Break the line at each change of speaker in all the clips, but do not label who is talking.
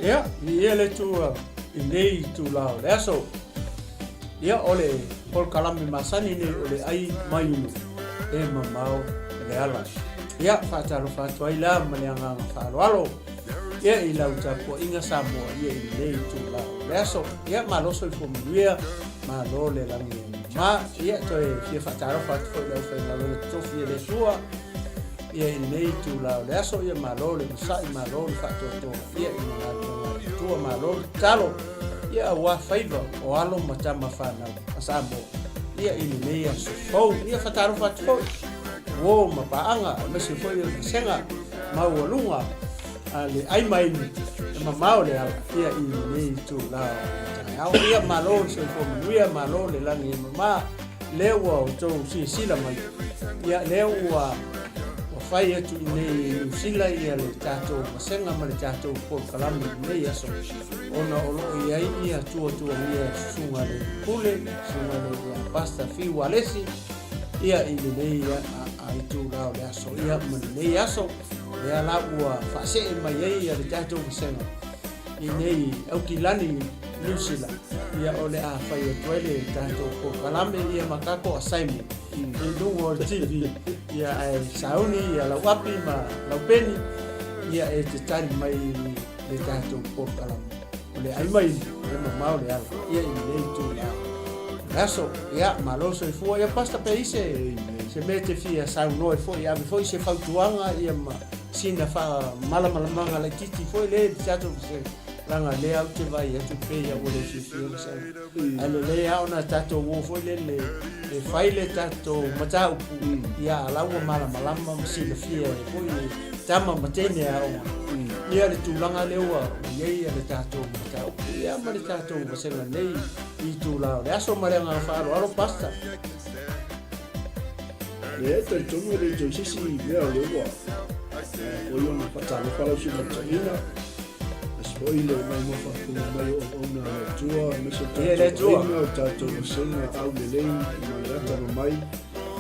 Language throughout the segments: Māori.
ia le tua nei tu lao le aso ia ole pol kalami masani ni ole ai mainu e mamau le ala ia fatalo fatoi la malianga falo ia i lau tapo inga Samoa ia i nei tu lao le aso ia maloso i fomuia malo le langi ma ia toe fia fatalo fatoi le fenga le tofi le sua ia i nei tu lao le aso ia malo le sai malo le fatoi ia i na tua malo talo ia wa faiva o alo matama fana asamo ia i nei aso fo ia fatalo fatoi wo mapaanga me se foi senga maualunga ale ai mai ma mau le ia i nei tu lao au ia malo se fo ia malo le langi ma lewa o to sila mai ia lewa fai atu i nei sila ia le tato masenga ma le tato por kalami nei aso ona olo ia ia tua ia sunga le pule sunga le pasta fi walesi ia i nei ia ai tu lao le aso ia ma nei aso ia la ua fase mai ia le tato masenga i nei au kilani New Zealand ia ole a fai o toile tato por kalami ia makako asaimi i lungo TV ia ai sauni ia la wapi ma la peni ia e te tani mai le tato por kalami ole ai mai e mau le ala ia i nei tu la aso ia maloso i fua ia pasta peise se mete fia sauno e foi ia foi se fautuanga ia ma sina fa mala manga la titi foi le tato langa le au te vai atu pe ia ole si sa ale le au na tato wo foi le fai le tato matau ia la wa mala si le fia foi tama matene au ia le tu langa le wa ia le tato matau ia ma le tato masela nei i tu la le aso mare nga fa alo pasta
le te tomo le jo si le wa o yo na fatalo falo si matina oile mai mo fa ku mai ona tua me se tua no tato sena au le lei mai rata mai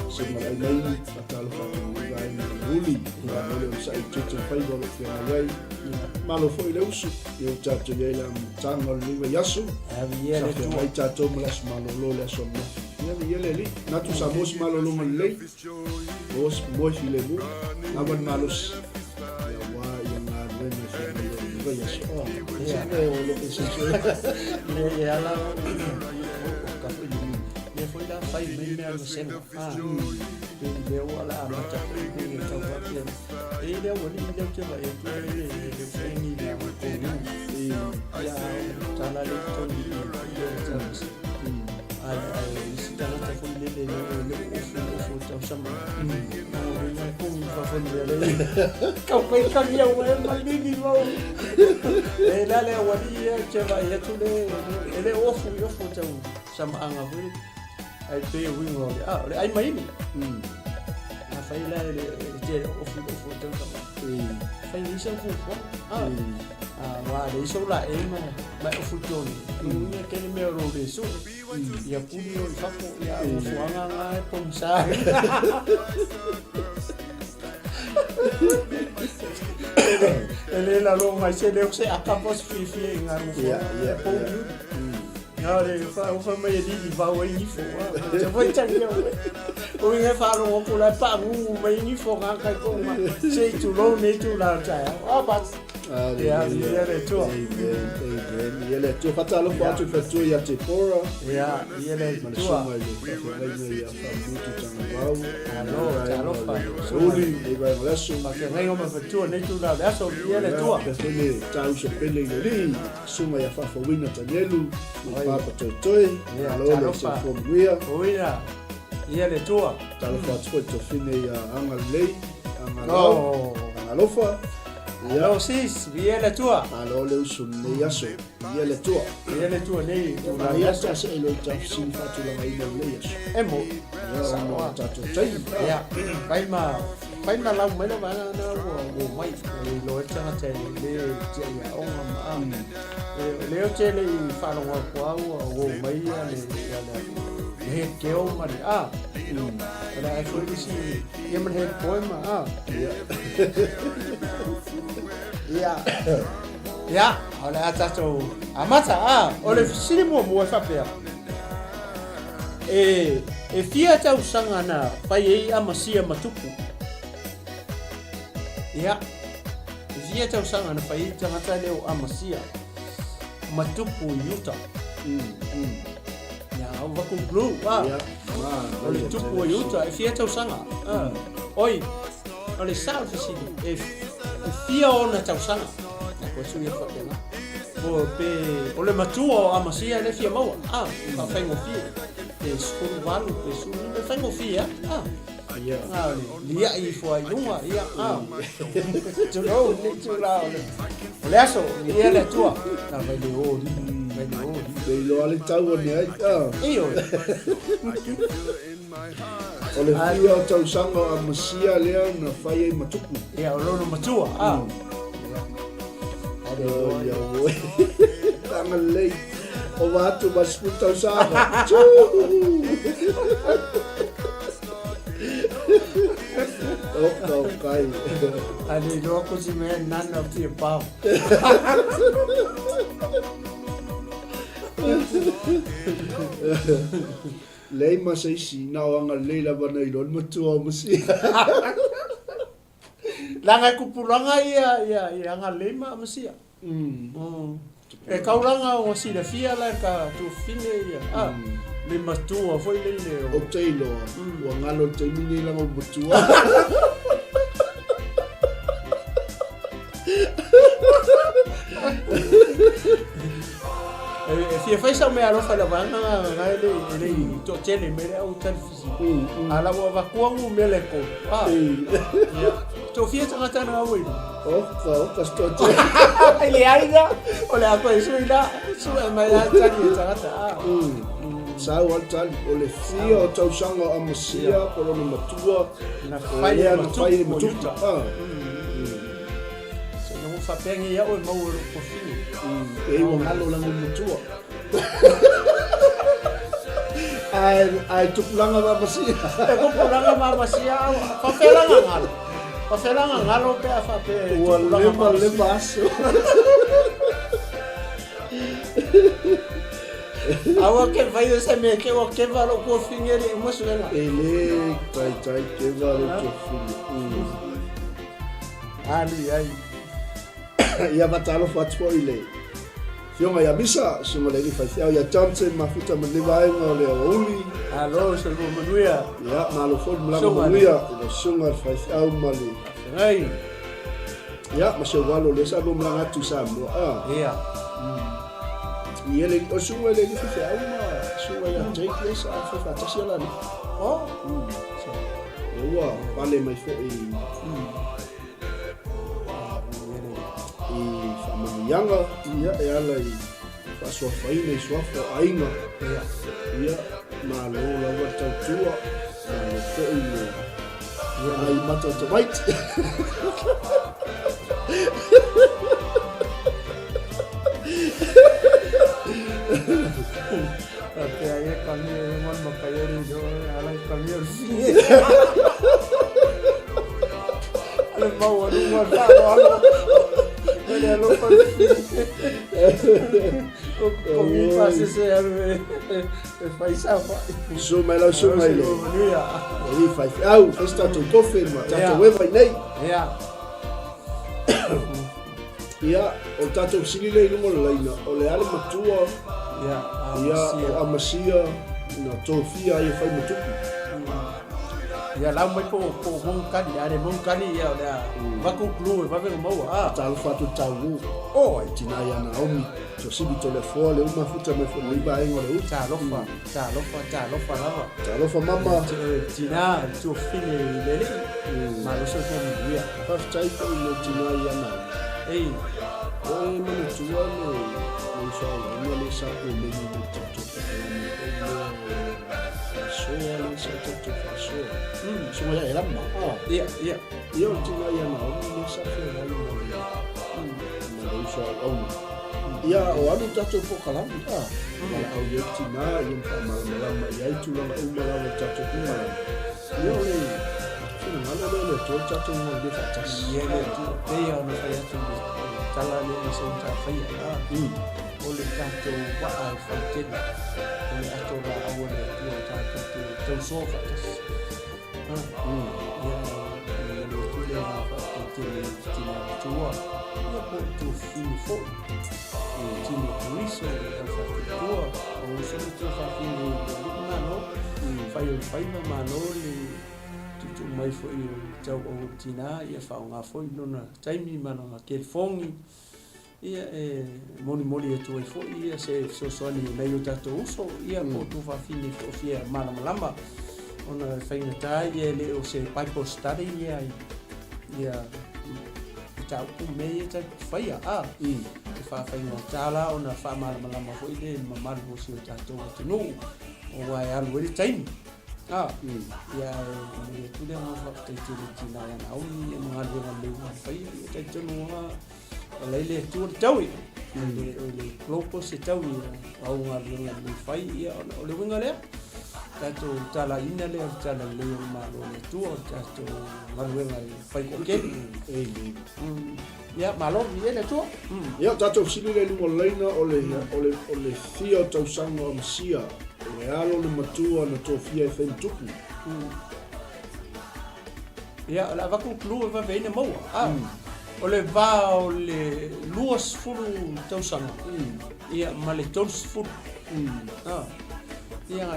se mai lei fatalo fa ku mai ruli la mole sai tutu fai do fe mai malo foi le usu eu tato le la tango le we yasu
avia le
tua mai tato mas malo lo le so no ia le li na tu samos malo lo mai lei os mo file bu na ban malos
ia la ka le foi la fai bem me no seno le wala amata ni ka wa e le wali le ke ba e le fengi na ko ni ya tala le to ni ai sita la ta foi le ofu ta sama no ko fa foi le ka foi ka ya wa malini mo e la le wali ke ba e tu le ofu ta sama anga foi ai pe wingo le ai mai ni a fai la le je ofu ta sama fai ni sa fu wa le so la e ma ofu toni ni ke ni me ro de so ia puli o fapo ia ofu anga e pomsa ele la lo mai se le se akapos fi ngaru po ya le fa mai di va o ni fo je voi tangia o nge fa lo ko la pa mu mai ni fo ga ka ko ma se tu lo ne tu la ta o ba ia le tua
ia le tua fatalo fa tu fa tu ia te pora
ia le tua
ia fa mutu tanga bau
alo fa
soli e vai lasso
ma che ngai o ma fa tu ne tu la adesso ia le tua
pele tau so pele li suma ia fa wina tanelu pa pa toi alo le se fo wia
oia ia le tua
talo fa tu fine ia anga lei anga lofa
Alo sis, via la tua.
Alo le usu ne yaso, via le tua.
Via le tua nei, tu la
yaso se lo ta sin fa tu la mai le yaso.
Emo.
Sa no ta tu tai.
Ya, vai ma la mai la va na o mai. Lo eta na te le te ya o ma. Le o te le fa lo wa o mai ya le he ke o ma Ela é foi desse ia me poema ia Ya, ole atato amata ole sini mo fapea. E fia tau sanga na pai ei amasia matupu. Ya. Fia tau sanga na pai tangata leo amasia matupu yuta. Ya, vaku blue. Ya. Ole tupu yuta fia tau sanga. Oi. Ole salve sini. Fia ona tau sanga. Ko sui fa pena. Ole matua amasia le fia maua. Fa fengo fia. Skulu walu pe sui le fengo fia.
Ia.
Lia I foi lunga ia. Tulo ni tula ole. Ole aso ia le tua. Na vai le ori.
Dei lo ale tau ni ai.
Io.
Ole fia tau sanga amasia lea na fai ai matupu.
Ia olono matua.
Ya boy. Tanga lei. O watu masputa usama. Oh, kai.
Ali loko si men none of the above.
Lei masai si na anga leila bana ilon matua musi.
Langa kupulanga ia nga lema masia. E kaulanga o si le fia la ka tu fine ia. Le matua foi le
o teilo. O ngalo te mini la mo matua.
E fia fai sa me alo fa la banga nga le to tele me au tan fisi. Ala wa va kuangu me le ko. To fia tanga na wei.
Oka sto te.
Ele ainda, olha a coisa ainda, sua mas a tanga.
Sa o tal ole fia o tau sanga amasia polo no matua
na fai
matua.
Se não fa pengi ia o mau ko fini.
E o ngalo la matua. Ai tu pulanga ba masia.
E ko pulanga ba masia, fa pelanga ngalo. Fa pelanga ngalo pe fa pe.
O le baso.
Awa ke vai se me ke o ke va lo ko fingeri emocional.
Ele tai ke va lo ko fingeri.
Ai.
Ia batalo fatpo ile. Fionga ya misa, sunga le ni faisia ya chance mafuta mliva ngo le uli.
Allo, se lo manuia.
Ya, malo fo mlango manuia, le sunga faisia mali.
Ai.
Ya, ma se walo le sa lo mlanga tu sa mo.
Ia.
E ele o sunga le ni faisia sunga ya take le sa fa tasia la. Ewa, pale mai fo Yanga ia e ala I pasua faina I suafa ainga ia ma lo la wata tua na ko ia ai mata to right
Oke aye kami mon makayari do ala kami ala mau rumah tak Olha lo Comi faz esse faz safa.
Suma la suma ile. Ele faz. Faz tanto confirma, tanto weba nei. Ia, o tato silile no laina, o le ale matua. Ia, amasia na tofia ia fai mutuku.
Ia lá mai po moncani, are moncani ia olha. Vai concluir, vai ver mau.
Tal fatu tawu. Tina ia na omi. So sibi telefone, uma futa me foi iba ainda le
uta lofa lava.
Lofa mama.
Tina, tu fine lele. Ma lo so che mi via.
First time no tina ia na.
Ei.
Mano tua no show, no le sa ko me ni to. Semua ya elam ma.
Iya.
Ia tina ia na omi sa fe na Malaysia omi. Ia o anu tato po kalami Mala au ye tina ia fa malama ia itu la umala tato kuma. Ia le na ngalo le tocha to mo de fa chas
ia le tu ia ona fai atu tala le so ta fai o le tato wa ai fai tena o le ato wa au le tu tato tu so fa tas ia le tu le va fa te tina tua ia po tu fini fo tina riso e fa tua o so tu fa fini na no fai ma no le tu mai fo i tau o tina ia fa nga fo no na taimi mana nga ke fongi ia moni e tu e fo ia se so ni mai o tato uso ia po tu fa fini fo fia mana malama ona faina tai ia le o se Bible study ia tau ku me ta faia e fa faina tala ona fa malama fo ile mamar ho se tato no o wa ya lo le taimi ia le tu le mo fa te tina ya na o ni ma le ma le fa ia te tonu le tu taui le klopo se taui au nga le fa ia o le winga le tato tala ina le tala le ma le tu tato ma le winga fa ko ke ia malo ia le tu
ia tato sili le mo leina o le fio tau sanga o sia le alo le matua na tofia e fentuku
ia la va ku klu va vene mo o le va o le luas fulu tau sanga ia ma le tons fulu ia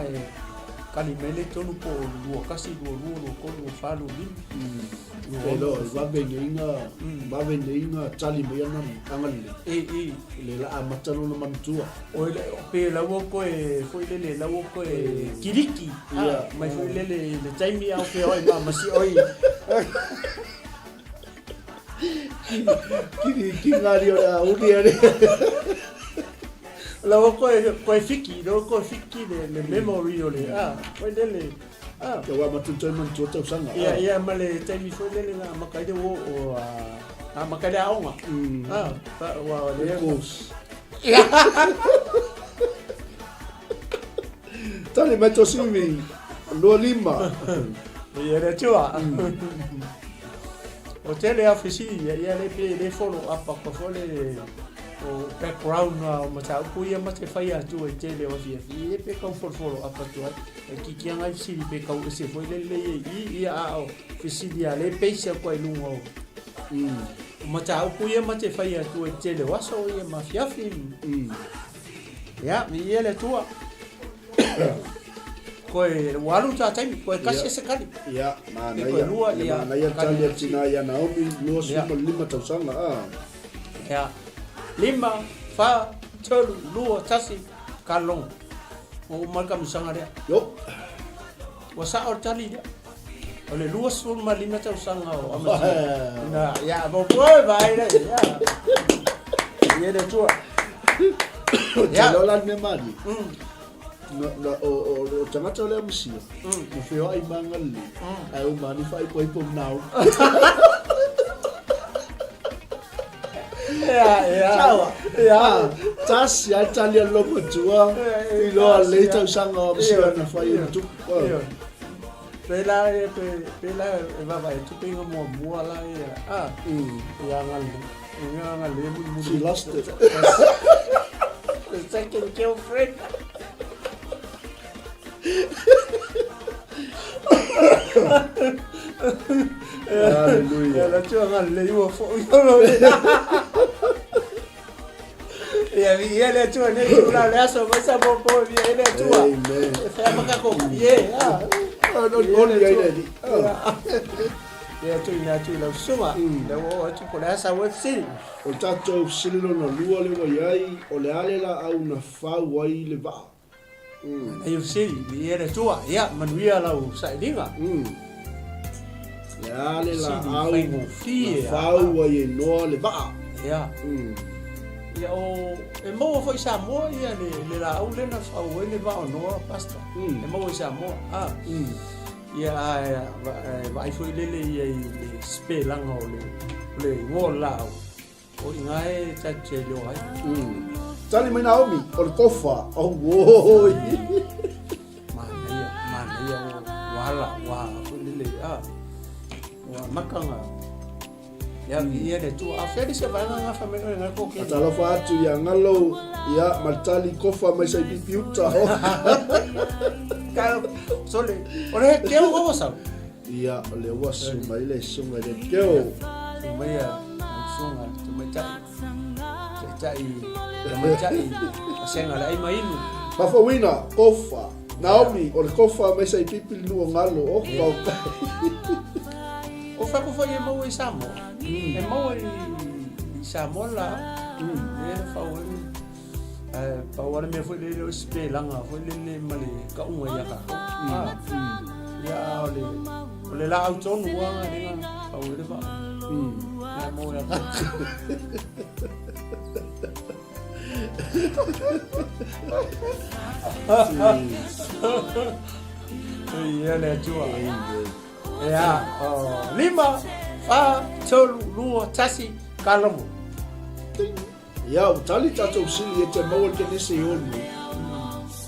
kali mele tonu po lua kasi lua ko lua falu lim
pero va venga tali me yana angal le la amatano no mantua
o pe la wo ko foi le la wo ko kiriki mai foi le taimi au pe oi ma si oi
kiriki ngari ora uriare
la wo ko fiki le memory ole foi le
ke wa matutai man tota sanga
ia male taimi foi le nga makai de wo o makai de aonga wa le
kos tani mai to simi lo lima
ia le tua o tele afisi ia le follow up ko fole o background o mata ku ia mate fai atu e tele o fia e pe ka follow up atu e ki anga si pe ka se foi le ia o fisi dia le peisa ko i lungo mata ku ia mate fai atu e tele waso ia mafia film ya mi ia le tua ko e walu ta tai ko e kasi se kali
ya mana ya tali tina ya Naomi lo lima tausanga
ya lima fa tolu lua tasi kalong o marka misanga dia
yo
wasa or tali dia ole lua sul ma lima tausanga o amasi na ya bo vai ya ye de tua
ya lo la me mali na o tangata le amsia no feo ai mangali ai o mani fai poi pom now ya tas ya Italia logo tua i lo leita sanga amsia na fai tu
pela va vai tu pinga mo la ya ngal mu
she lost it
the second girlfriend
Hallelujah.
La tua ngal le yo fo ya vi ele tua ne la le aso masa popo vi ele tua fa maka ko
no ya ile
ya tu ina tu la suma le wo tu ko la sa wo si
o tato sililo no lua le wa yai o le ale la au na fa wai le va
ai si vi ele tua ya manuia la u sa dinga
ya le la au
fi
fa wai no le va
ya ia o e mo foi sa mo ia le la au le na fa o le va no pasta e mo sa mo ia vai foi le ia le spelang o le ngola o ngai ta chelo ai
tali mai Naomi o le kofa o wo
mana ia wala wa foi le makanga ya ia le tu aferi se vai nga fa me nga ko ke
atalo fa atu ya ngalo ya matali kofa mai sai pipiuta
ka sole ore ke o sa
ya le wasu mai le sunga le keo
mai ya sunga tu mai tai asenga la ai mai nu
Fafawina, kofa. Naomi, o le kofa mai sai pipi lua ngalo o ka.
O fa kofa ye mau i Samo. E mau i Samo la. E fa o pa ora me foi le spelanga, foi le male ka unga ya ka. Ya ole la auto no wa nga pa o le fa. Ya mau ya ka. Iya le tua. Ya, lima fa tolu lua tasi kalamu.
Ya, tali tato usili e te maua ke nese onu.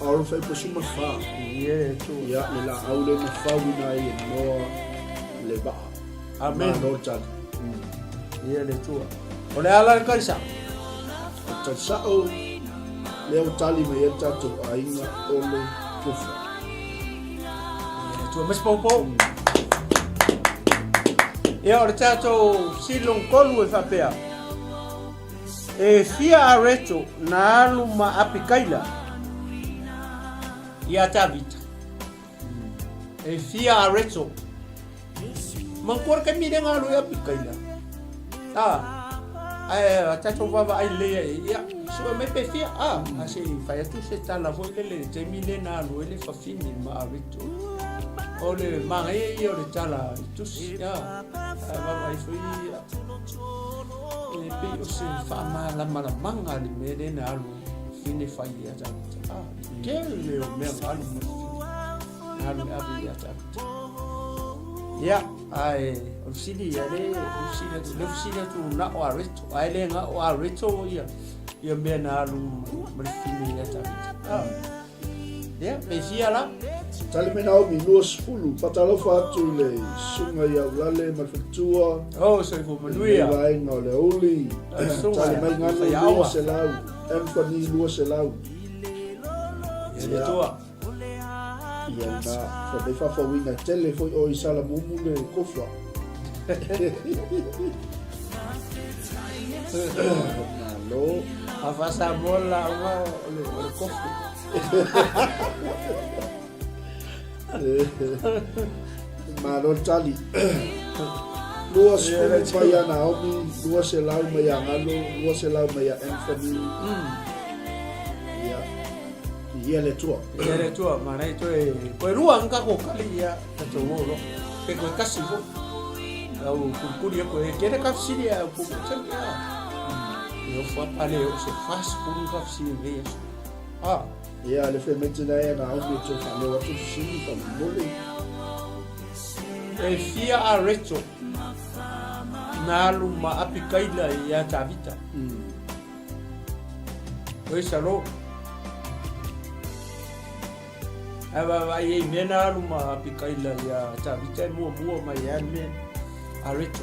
Aoro fai posuma fa.
Iya tu.
Ya, le la aule na fawina e noa le ba.
Amen.
No tali.
Iya le tua. Ole ala kansa.
Tasao leo tali me tato ainga ole kufa.
Tu mas popo. Ya ora tato silong kolu e fapea. E fia areto na aluma apikaila. Ya tabita. E fia areto. Mangkor kami dengan alu apikaila. Tato baba ai le ya so me pe fia asi fai tu se tala foi le te mile na lo le fa fini ma avito ole ma e ole tala tu ya baba ai foi e pe o se fa ma la mala manga le me de na lo fini fai ya ta ke le o me alu abi ya ta ya ai ofsidi ya le ofsidi tu na o arito ai le nga o arito ya me na alu merfini ya ta ya me fia la
Tali me Naomi luas fulu patalo fa tu le sunga ya lale mafetua.
Oh, so for manuia.
Vai no le oli. Tali me ngano luas elau. Empani luas elau.
Ya tua.
Ya na fa be fa winga tele foi o isala mumu le kofa.Alo,
Afasa bola le kofa.
Maro tali. Luas fulu pa ya Naomi, luas elau me ya ngalo, luas elau me ya Anthony. Ya le tua.
Ya le tua, mana itu ko ruang ka ko kali ya to wolo. Pe ko kasi ko. Au kuri ko kere ka sini ya ko tanga. Yo fa pale o se fast kuri ka sini ya.
Ya le fe metina ya Naomi to fa le watu sini pa mole.
E fia a reto na luma apikaila ya tabita. Oi salo. Aba vai mena luma apikaila ya tabita mo mai ya me a reto.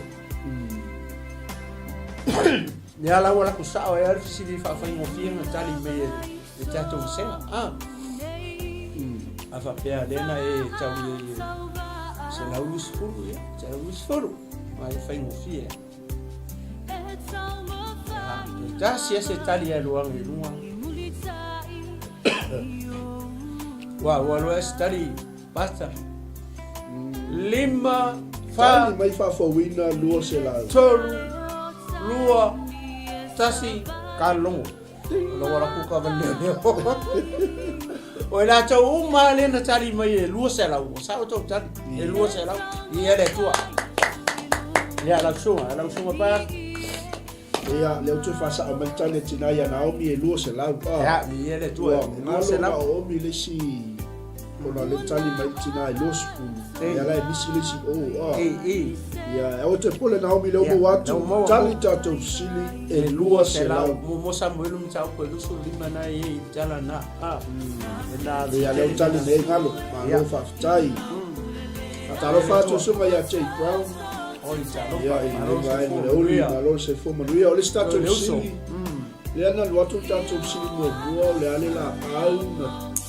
Ya la wala ku sa ya sidi fa fa mo fia na tali me e tato senga. Afa pea dena e tawi se la luz furu ya, se la luz furu, mai fai mo fia. Ya si ese tali ya luang e luang. Wa lo es tali basta. Lima fa
mai fa wina lua se la.
Tolu lua tasi kalongo. Lo wala ku ka vale. O la tau male na tali mai lua se la. Sa o tau tali e lua se la. Ia le tua. Ya la sunga pa.
Ya le tu fa sa o tali tina ya Naomi e lua se la.
Ya ia le tua.
Lua se la o mi le si. Ona le tali mai tina e lua spu. Ya la misi le si Ya o te pole Naomi le o watu. Tali tato sili e lua se la.
Mo sa mo lu mta ko lu so lima na e jala na.
Na ya le tali ne ngalo. Ma lo fa tai. Ataro fa to so ya Jay Brown.
o i talo
ia i
malo
vai
se
le
fo
uli
ia
malo se fo manuia o le stato
le uso
sili le ana lo atu tato sili mo le ale la au na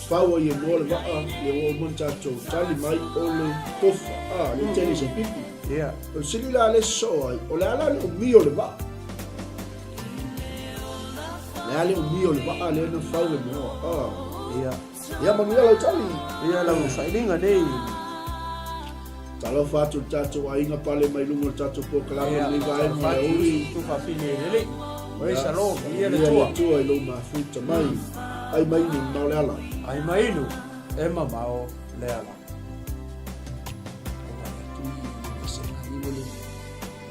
fawa ye mo le va le o mo tato tali mai o le tofa le tele se pipi
ia
o sili la le so ai o le ala le o mio le va le ale o mio le va le na fawa mo
ia
ia manuia lo tali
ia la failinga nei
talo fatu tato ainga pale mai lungo tato po kala ni vai mo le uli
tu fa fine le oi salo ia le
tua i lo ma futa mai ai mai ni ma le ala
ai mai no e mamao le ala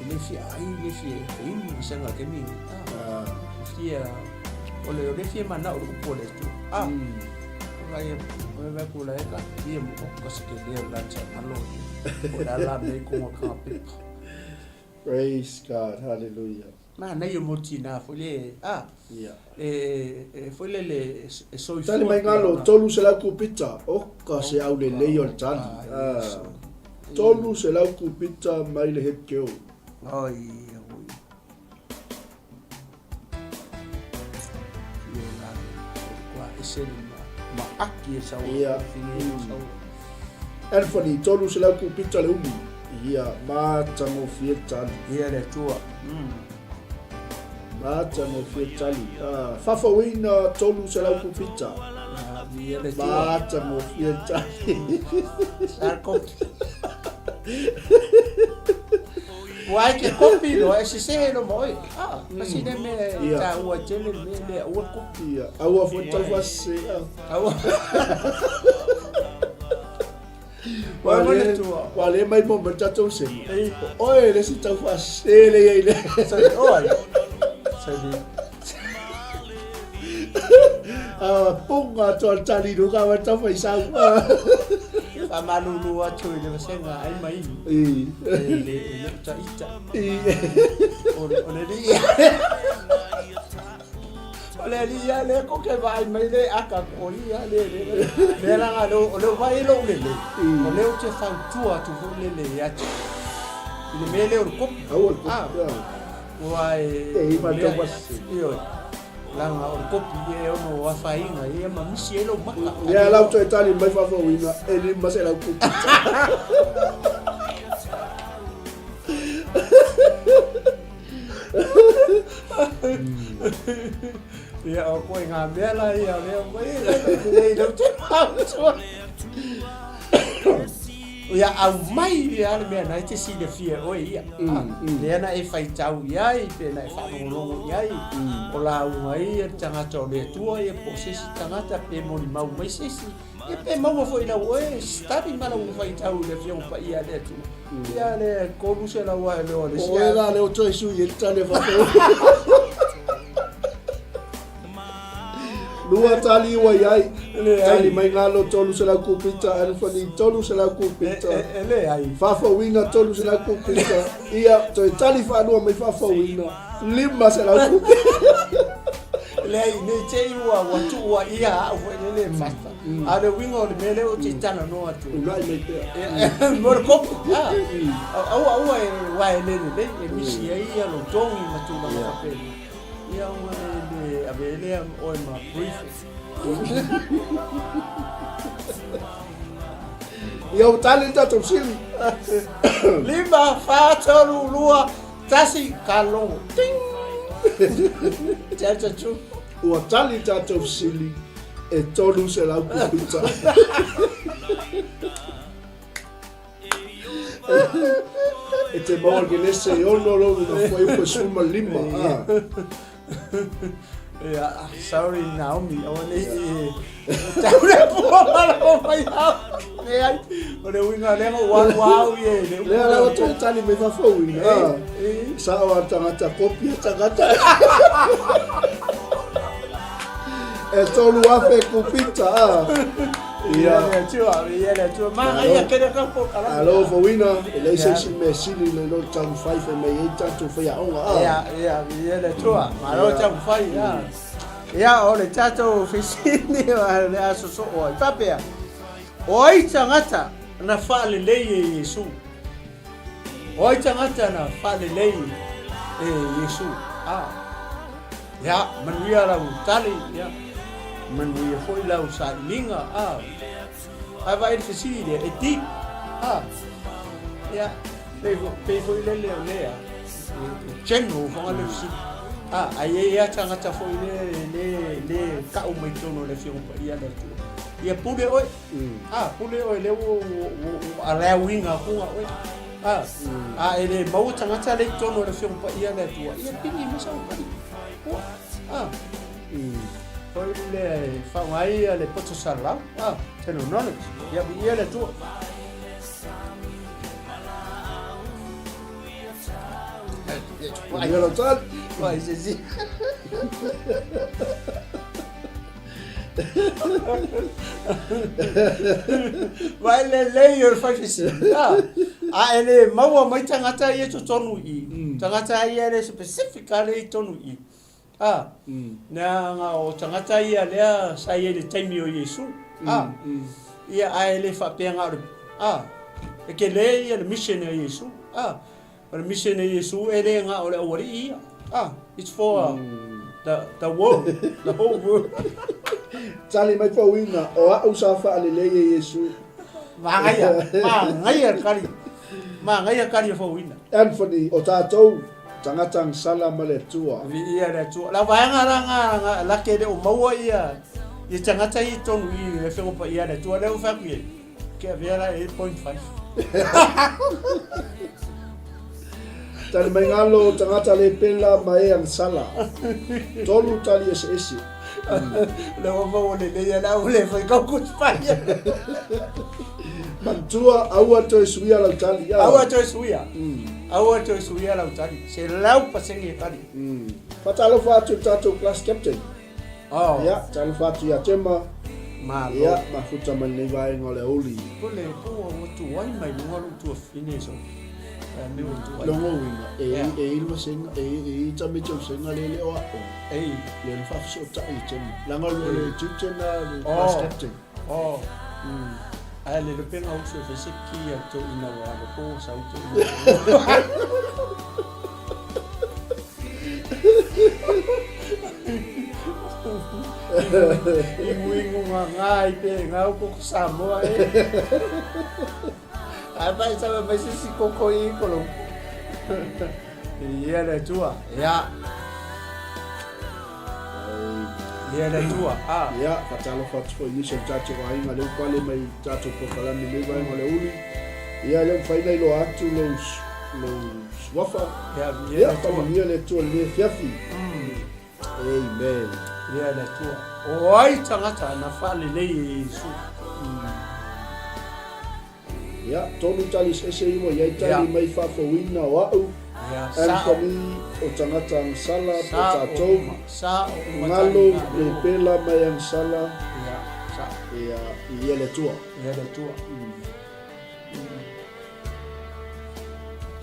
le fia ai le fia i sanga ke mi fia ole le fia mana o ko le tu vai vai ko la ka ia mo ko se ke le la cha malo o la me ko ka pe
praise God hallelujah
ma na yo motina fole fole le so
tali mai ngalo tolu se la ku pizza o ka se au le le yo tali tolu se la ku pizza mai le het keo
ai ma aki sa
ia Anthony tolu se la ku pizza le umi ia ma tango fieta
ia le tua
ma tango fieta fafa wina tolu se la ku pizza
ia le tua
ma tango fieta
sarko Wai ke kopi no e se no moi. Kasi ne me ta ua tele me le ua kopi.
Aua fo ta fase.
Aua.
Wale mai mo mata to se. Oi le si ta fase le ile.
Oi. Sai
punga to tali do ka ta fa isa.
Amalulu atu le senga ai mai le ta ita ole dia ole dia le ko ke vai mai le aka ko ia le la ole vai lo le ole o te fa tua tu le ya le mele o ko vai
ma to was
io langa o kopi e ono wa fainga e ma misielo maka
ya la to itali mai fa fo wina e ni ma se la ku
ya o ko nga bela ya le o e do te pa ya au mai ya le na te si le fie o ia le na e fai tau ia i pe na e fa no ia o la mai e tanga to le tua e po se si tanga ta pe mo ni mau mai se si e pe mau fo ina o e stabi mana o fai tau le fie o pa ia le tu ia le ko lu se la wa le o le si
o la le o to su ye tale fa Lua tali wa yai tali mai ngalo tolu se la ku pizza Anthony tolu se la ku pizza
ele ai
fafa wina tolu se la ku pizza ia to tali fa no mai fafa wina lima se la ku
le ne che wa tu wa ia o le masta ale wingo le mele o titana no atu
ngai mai pe
mor ko au wa le e misi ia lo tongi matu na pe ia wa le abele o ma brief
Yo talenta to sili
lima fa tolu lua tasi kalongo ting chacha chu
o talenta to sili e tolu se la ku pizza e te mau che nesse ono lo foi un po' suma lima
yeah, sorry Naomi, only tahu po para ko mai ha. Nei, ole winga le wow ye.
Le ala o to tali me fa fo winga. Sa o tanga kopia tanga. E tolu afe ku pizza.
Ia le tua ma ia que ka po kala.
Alo fo winga, ele se si me sili le no tang 5 e me e tanto fa ya onga.
Ia le tua, ma lo tang 5 ya. Ia ole tato fisini wa le aso so o papea. Oi tangata na fa le Yesu. oi tangata na whalelei Yesu. Ya, manuia lau tali, ya. Manuia foi lau sa linga, ai vai fesi de eti, ya. Pe foi le lea. Chengo fonga le fesi. Ai ya tangata foi le ka o mai tono le fiong pa ia le tu. Ia pule oi. Pule oi le o ala winga kunga oi. Ele mau tangata le tono le fiong pa ia le tu. Ia pingi masa oi. Foi le whaungai le poto salau. Teno knowledge. Ia le tu.
Ia lo tal.
Vai, Zezi. Vai le yo fafisi. Ele mau mai tangata ia tonu I. Tangata ia le specifically tonu I. Na o tangata ia lea sai ele taimi o Yesu. Ia ele whapeanga ora. E ke le ia le mission o Yesu. O le mission o Yesu ele nga o le awari ia. It's for the world, the whole world.
Tali mai pauina o a usa fa alele Yesu.
Mangaya kari fo wina.
Anthony o tātou tangata sala male tua.
Ia le tua. La vanga ranga la ke de o maua ia. Ia tangata I tonu I le fengo pa ia le tua le o fa ku. Ke vera 8.5. Tali
mai ngalo tangata le pela mai ang sala. Tolu tali ese.
Le o maua le la o le fa ka ku Spanya.
Mantua aua to suia la tali.
Aua to suia. Aua to suia la tali. Se lau pasengi tali.
Patalo fatu tato class captain. Ya, talo fatu ya tema. Ya, mafuta mane vai ngole oli.
Pole po o tu wai mai ngolo tu finish.
Longo winga. Ilma senga tame cho senga lele o. Le fa so ta I tema. Lango le chichena le class captain. Ale le penga o se fesi a to ina wa ko sa to. Ibu ngai pe ngau ko Samoa Apa sa ba si koko I kolo. Ia le tua. Ya. Ia le tua. Ya, patalo fatu fo initial tato wa inga le kwale mai tato po kala mi le vai ngole uli. Ia le faina ilo atu los wafa. Ya, pa mi le tua le fiafi. Amen.
Ia le tua. Oi tangata na fale le Yesu.
Ya, tonu tali ese iwa ya tali mai fa fo wina wa au. Anthony o tangata ang sala po tātou ngalo le pela mai ang sala ia le tua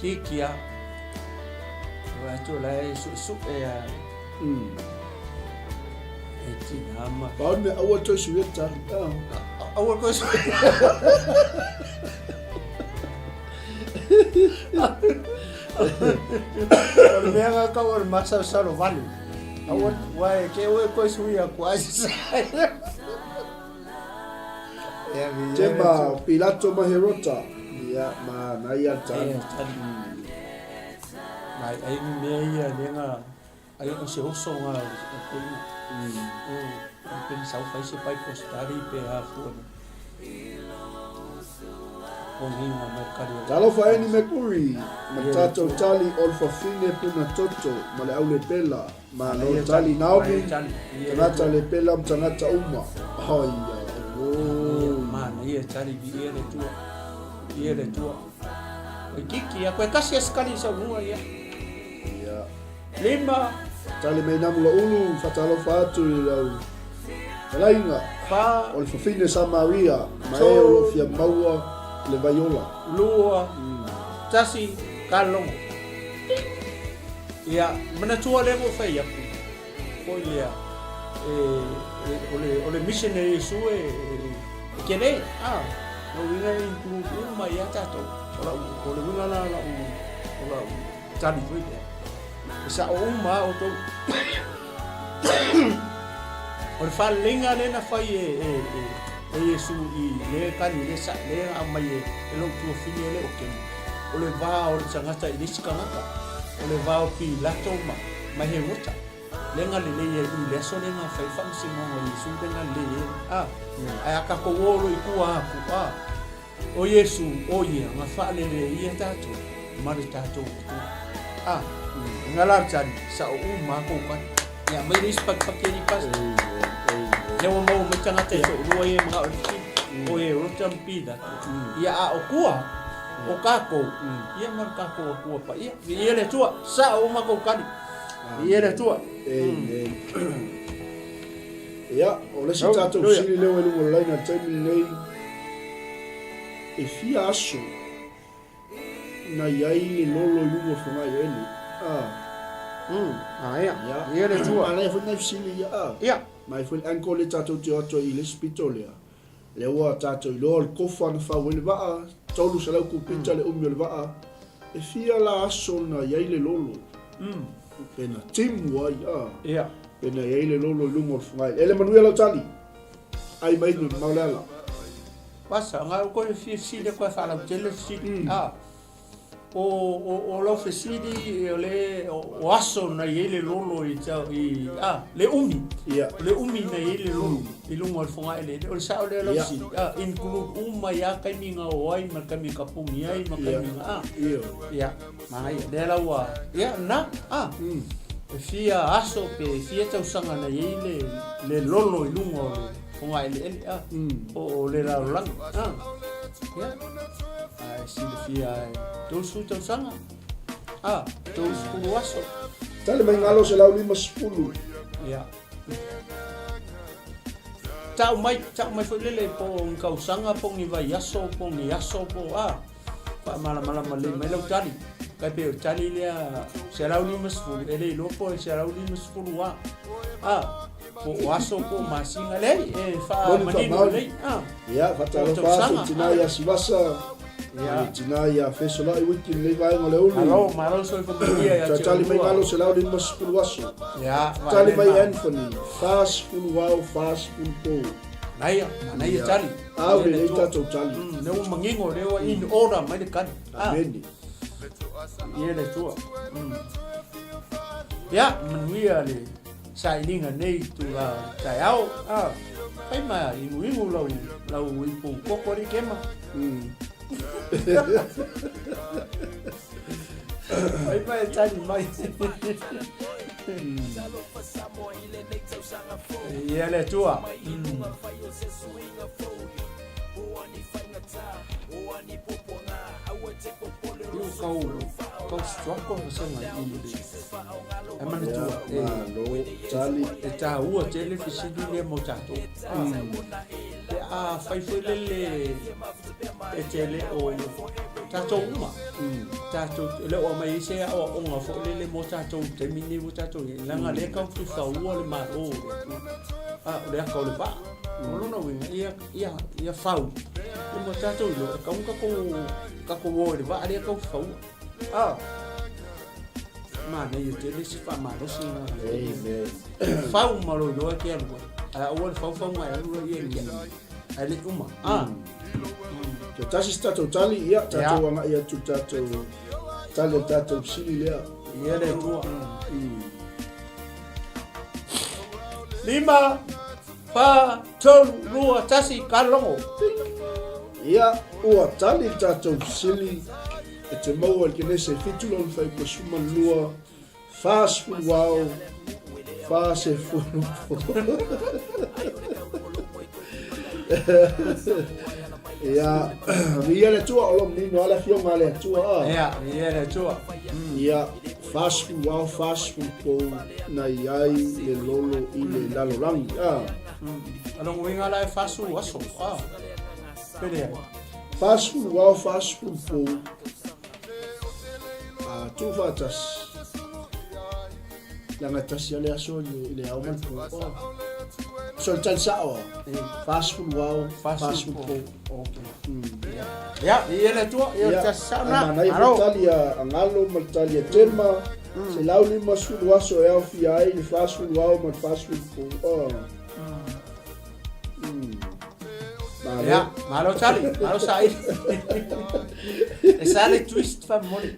kikia wa tu la su tinama
pa me awa to sueta
awa ko su Olha que o massa salo vale. Awat wai ke we ko suya quase.
Tema Pilato Maherota. Ya ma na ya tan.
Mai ai me ia lenga ai o se oso nga ko. Pen sau fai se pai postari pe a fone.
Talo fa eni mekuri matato tali olfa fine puna toto male au le pela ma no tali naomi tanata le pela mtanata uma
mana ia tali ia le tua kiki ya kwa kasi skali sa mua ya lima
tali me namulo ulu fatalo fatu lau lainga
fa
olfa fine Samaria maeo fia maua le vaiola
lua tasi kalong ia manatua le mo fai aku ko ia ole missionary su kene no winga include mai ya tato Ola ko le wina la ola tali foi. Sa o uma o to. O fa lenga le na fai e Yesu I le kani le sa le amai e lo tu fini le o ke. O le va o le tangata I le sikanga. O le va o pi lato ma he ngota. Lenga le le le so lenga fai fa simo o Yesu lenga le ai aka ko wolo I ku o Yesu o ye ma fa le ia tato ma le tato ngala tani sa o ma ko ka ya mai ris pak ni pas le mo mo tanga te so lo ye ma o ye o tampida ia o kua o kako ia mar kako o pa ia le tua sa o ma ko ka ia le tua
ia o le tato sili le o le line tami nei e fia aso na iai le lolo lugo fonga ele
ia le tua
ana e fona sili
ia
mai foi anko le tato te ato I le spitolea le wa tato I lo kofa na fa wele va tolu se la ku pinta le umio le va e fia la aso na iai le lolo pena tim wa
ia
pena iai le lolo lugo fonga ele manuela lo tali ai mai no maulala
pasa nga ko fi le ko fa la tele fi o lo fe sidi le o aso na ile lolo I le umi le umi na ile lolo I lungo fonga ele o sa le lo si include uma ya kai minga o ai ma kai ka pungi ai ma kai minga ma de la wa na fia aso pe fia tau sanga na ile le lolo I lungo fonga ele o le la lang fia tu tau sanga tu sepuluh aso
tale mai ngalo se lau 50
tau mai foi lele po kau sanga po ni vai aso po ni aso po pa mala le mai lau tali kai pe tali le se lau 50 ele lo po se lau 50 po aso po masinga le fa manino le
fa talo fa tina ya sivasa tina ya fesola I wiki le vai ngole ulu
alo maro so ko dia ya
tali mai ngalo se lau 50 aso tali mai Anthony fast full po
nai tali
le tato tali
ne o mangingo le o in order mai de kan
beni
ia le tua ya manuia le sailinga nei tu la taiao ai ma inguingu lau ipu kokori kema ai pa tani mai ia le tua kau struggle sama ini emang itu
tali
tahu televisi dia mau jatuh fai le tele o jatuh uma jatuh le o mai se o nga fo le mo jatuh termini mo jatuh langa le kau fi fa o le ma o le kau le ba no no ia fau mo jatuh le kau ka ko wo le ba le kau fau mana ia tele se fa ma rosi fau malo do ke algo o fau mai algo ia ali uma
to tasi stato tali ia tato anga ia tu tato sili lea
ia le tua lima pa tolu lua tasi kalongo
ia ua tali tato sili e te maua ke nese fitulon fai ko suma lua fast food wow fast food ia ia le tua olom ni no ala fionga le tua
ia le tua
ia fast food wow fast food po na iai le lolo I le lalo rangi
along winga la fast food aso pede
fast food wow fast food po tu fatas langa tasi ale aso le au mal po So sao fast food wow fast food po.
Okay. Ya, ele tua, eu já sana.
Ana Italia angalo Italia tema. Se lau lima food waso e FI ni fast food wow ma fast food po.
Ya, malo Charlie, malo sai. Sale twist fa mole.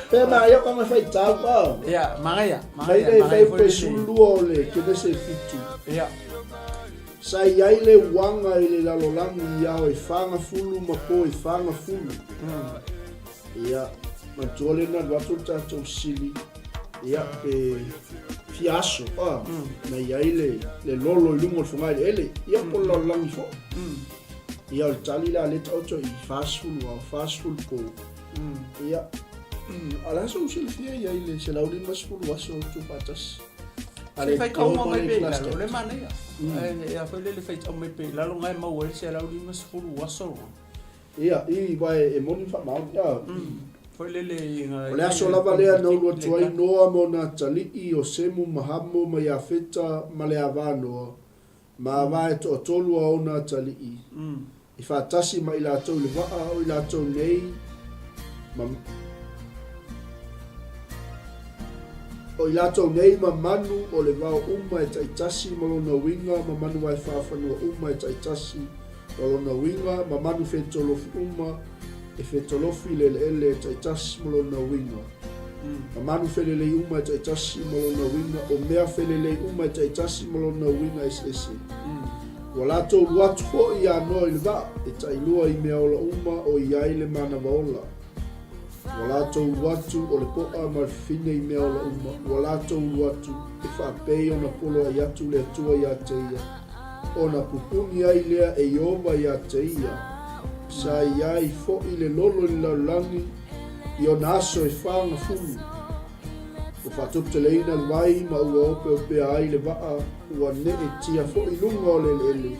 Pema yo kama fai tau pa.
Ya, mangaya.
Mai fai pe sulu ole que de se fitu.
Ya.
Sai ai le wanga ile la lolangi ya o fanga fulu ma po fanga fulu. Ya, ma tole na watu tato sili. Ya pe fiaso na ai le lolo lungo funga ele ya po lolangi fo. Ya o tali la le tauto I fast food po. Ya. Alaso usil fia ya ile se lauli masful waso tu patas.
Ale fai kau mo mai pe la le mana ya. Ya foi le fai mai pe la lo ngai mau se lauli masful waso.
Ya, I vai e moni fa mau ya.
Foi le
ole aso lava lea no lo tuai noa mo na tali I o semu mahamo ma ya feta ma le avano. Ma vai to tolu o na tali I. I fa tasi ma ila to le va o ila to nei. O ilato nei manu o le vao uma e taitasi malona winga manu vai whawhanua uma e taitasi malona winga manu whetolofi uma e whetolofi ele e taitasi malona winga manu whelelei uma e taitasi malona winga o mea whelelei uma e taitasi malona winga ese wa lato watu ho I anoa I va e tailua I mea ola uma o iai le mana vaola walato watu o le poa marfine I mea ola uma walato watu e whapei o na polo ai atu le atua I a teia o na pupuni ai lea e iova I a teia sa iai fo I le lolo I laulangi I o na aso e whaanga fulu o whatupte leina vai ma ua ope o pea ai le waa ua ne e tia fo I lunga o le ele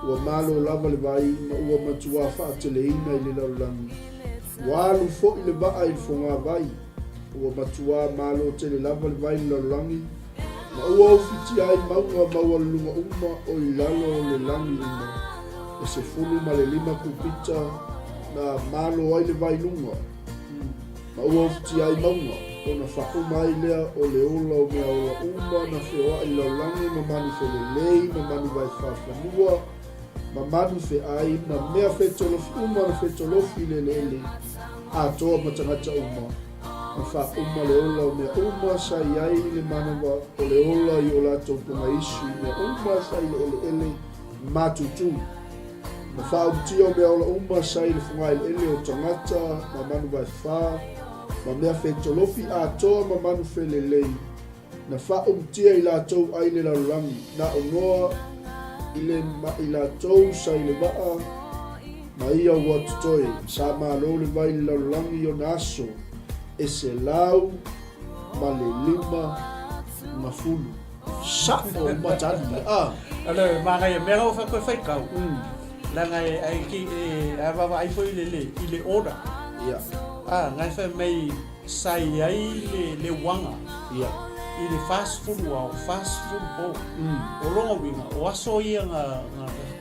ua malo lava le vai ma ua matua whaate leina I le laulangi walu fo I le waa I fonga vai ua matua malo te le lava le vai le langi ma ua ufiti ai maunga maua lunga uma o I lalo le langi uma e se fulu ma le lima kupita na malo ai le vai lunga ma ua ufiti ai maunga o na whakuma ai lea o le ola o mea ola uma na whioa I lau langi ma manu fe le lei ma manu vai whawhanua ma manu fe ai ma mea whetolofi uma na whetolofi le lele a toa matangata uma ma wha uma le ola o mea uma sai ai le manawa o le ola I o lato punga isu mea uma sai le ele matutu ma wha uti o mea ola uma sai le funga ele o tangata ma manu vai wha ma mea whetolofi a toa ma manu fe le lei na wha umtia I lato ai le laulangi na ongoa I lato sai le waa ma ia ua tutoe sa malo le vai le laulangi o na aso e se lau ma le lima ma fulu sa o matani
ale magai mera o fa ko fai kau la ngai ai ki ava ai foi le I le order
ia
ngai fa mai sai ai le wanga
ia
I le fast food po o longa winga o aso ia nga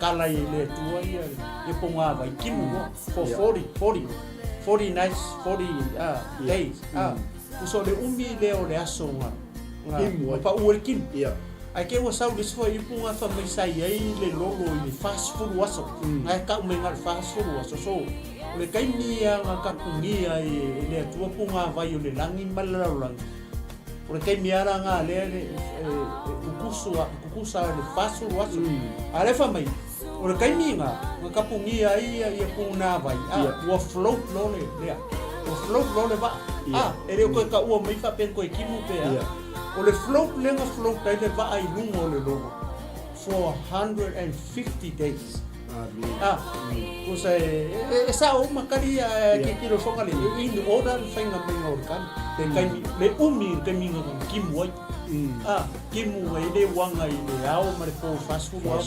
kala I le tua ia e ponga vai kimu for 40 nights 40 days uso le umbi le o le aso nga pa o kim
ia
ai ke wa sau dis foi punga fa mai sai ai le lolo I le fast food waso ngai ka me ngal fast food waso so le kai mia nga ka pungia I le tua punga vai o le langi malalangi o le kai mia nga le kukusa le fast food waso ale fa mai o le kai mia nga ka pungia ai punga vai o float lo le o float lo le va ere ko ka o mai fa pen ko kimu pe o le float ai le va ai lungo le logo for 150 days o sai esa o makari ke kilo fonga le in order fainga mai orkan le kai le umi ke minga kimu ai kimu ai le wanga I le ao ma le po fast food po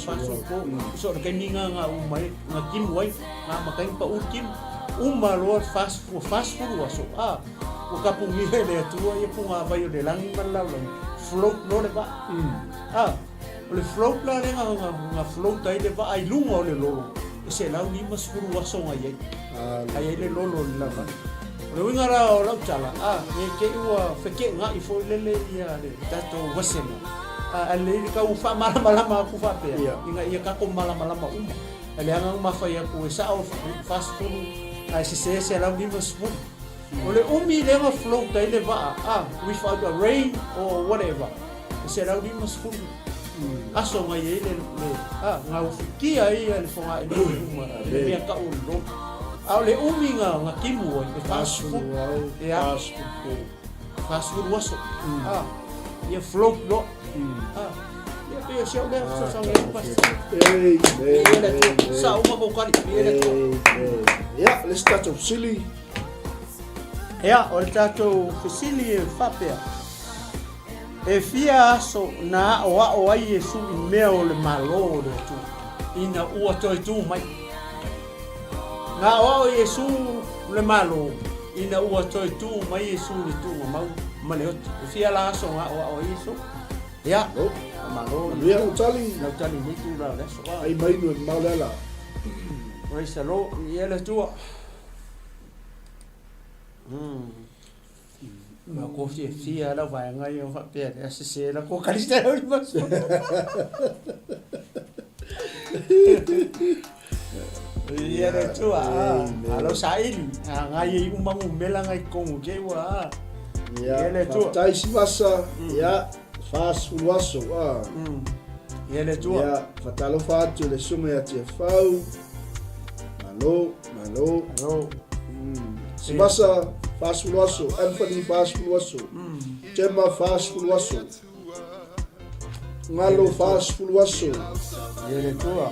so ke minga nga umai nga kimu ai nga makai pa kim uma lo fast food so o kapungi le tua ia punga vai o le langi malau float lo le ba O le float la nga float ai le va ai lunga o le lolo. E se lau ni masuru waso nga ye. Ai le lolo le lava. O le winga ra o lau tala. E ke ua feke nga I fo lele ia le tato wasena. A le ka u fa malama ku fa pe. Inga ia ka ko malama uma. Ale anga ma fa ia ku sa o fast food. Ai se lau ni masuru. O le umi le nga float ai le va. Without a rain or whatever. Se lau ni masuru. Aso nga ye le nga ufiki ai le fonga e uma le mea ka ulo au le umi nga kimu e fast food fast food waso ye float lo ye pe se ole so nga pas sa uma ko kali
ya le stato sili
ya o stato sili fapea e fia so na o ai e su I mea o le malo le tu ina ua toi tu mai na o e su le malo ina ua toi tu mai e su le tu mau male o fia la so nga o ai so ya malo
ia utali
ni tu la le so
ai mai no malela
oi salo ia le tu ma ko fia la vai ngai o fa pe se la ko kalista o mas ia le tu alo sai ngai umang umela ngai kongu ke wa
ia le tu tai si masa ia fast food waso
ia le tu
ia fatalo fatu le sume ya te fau malo si masa fast food waso, Anthony fast food waso, Gemma fast food waso, Ngalo fast food waso.
Ele tua.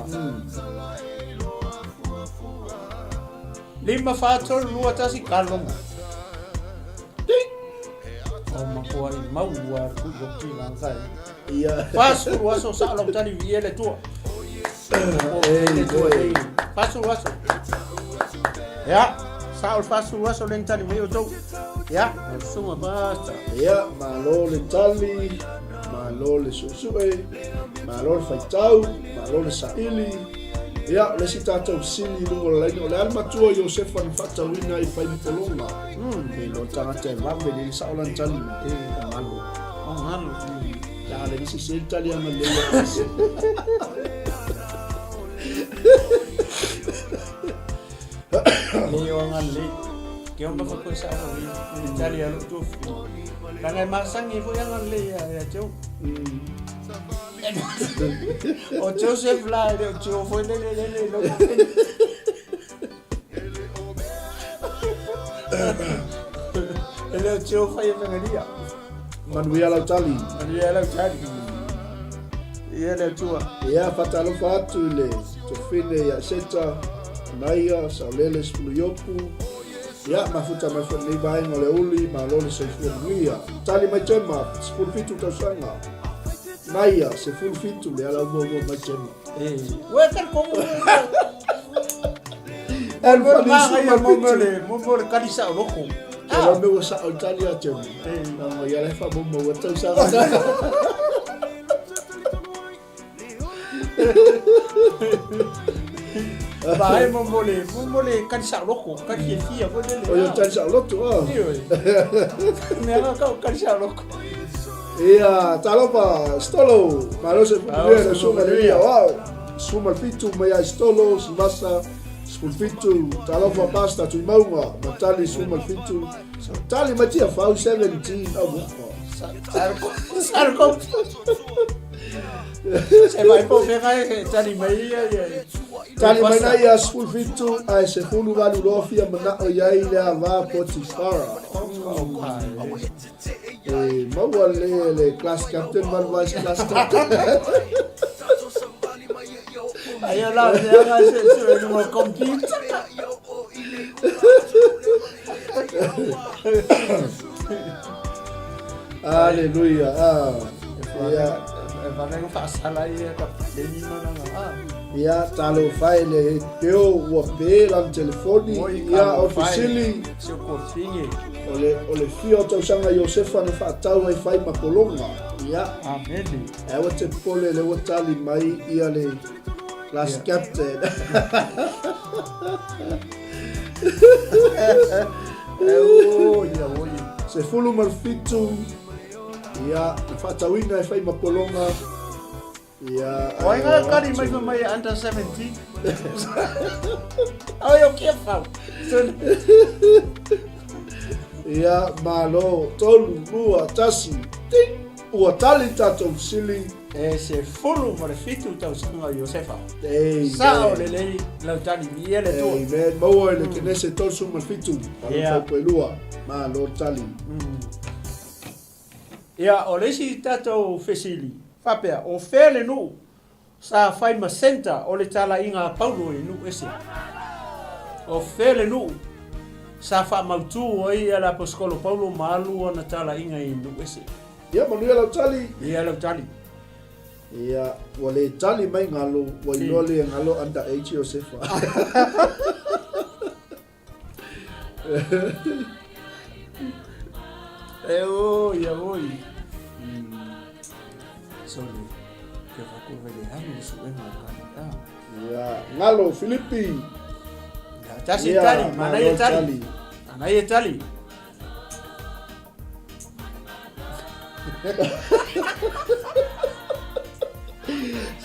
Lima fator lua tasi kalong. Ding. Oh makuari mauar tu joki langkai.
Iya.
Fast food waso salong tadi ele tua. Fast food waso. Ya. Saul fasu waso le tali mai o tau ya suma basta
ya malo le tali malo le susue malo le faitau malo le saili ya le sitata usili lungo le no le alma tua Joseph van Fatawina I fai polonga e lo tanga te lambe le Saul tali malo ya le si se italiano le
Leo ngali ke on ba ko sa ni Italia tu kangai masang ibu yang ngali ya jo o Joseph la de jo foi le lo ele jo foi mengalia
Manuela Tali
ia le tua
ia fatalo fatu le to fine ya seta Naya saulele sepulu yopu ya mafuta mafuni bae ngole uli malole sefu mia tali machema sepulu fitu tasanga Naya sefu fitu le ala bobo machema
we kan komo
el
mongole kalisa loko
ela me wasa Italia chema na ya le fa bombo wata sa
Vai mongole kan sa loko kan fia ko dele
o yo tan sa loko
me aga kan sa loko
ia talopa stolo malo se pudiera suma de dia wow suma fitu maya stolo masa fitu talopa pasta tu mauma matali suma fitu tali matia fau 17 au
sarko se vai po pegar tali mai
na ia school fitu ai se fulu valu lofia mana o yai le ava potifara maua le class captain mal vice class captain
ayo la se no compete
aleluia
Vaneng fasala ia kapteni mana
ia talo fai le teo ua pe la telefoni ia officially
se corfinge
ole fio tau sanga Iosefa na whaatau ai whai mapolonga. Ia.
Amen.
Ewa te pole le watali mai ia le class captain. Se fulu marfitu ia na whaatauina ai whai mapolonga. Ia.
Oi nga kari mai under 17. Ai o kia whau.
Ia malo tolu lua tasi ting ua tali tatou sili
se fulu marfitu tau sanga Iosefa.
ei
Sao le lau tani miele tu.
ei men maua ele kene se tolu su marfitu
Ia.
tau pelua malo tali
Ia o lesi tatou fesili. Whapea o fele nu sa whai ma center o le tala inga Paulo e nu ese. O fele nu sa wha mautu o i ala poskolo Paulo maalu o na tala inga i nu ese.
ia manuia lau tali
Ia lau tali.
ia ua le tali mai ngalo ua iloa le ngalo under age Iosefa
Oi. Sorry. Ke whaku vele hanu su e ma kani.
ia ngalo Filipi
Tasi
Ia,
tali, mana
malo
ye tali.
tali.
Ana ye tali.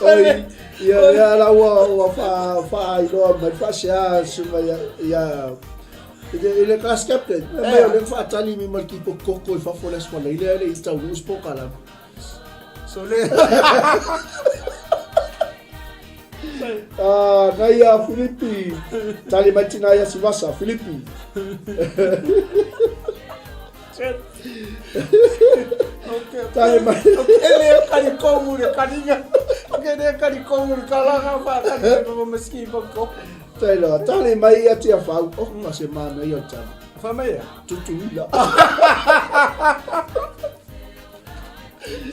oi ia la ua fa iloa mai fasia suma ia ele class captain mai ole fa tali mi mal ki koko fa foles fa ile i tau us pokala
So le.
na ia Filipi tali mai tina ia Sivasa Filipi
Okay.
tali mai
Ele kali komu le kaninya. Okay, le kali komu le kalanga fa kani ko meski boko.
tali mai ia tia fa o ma se mana ia tali
Fa mai.
tutu ila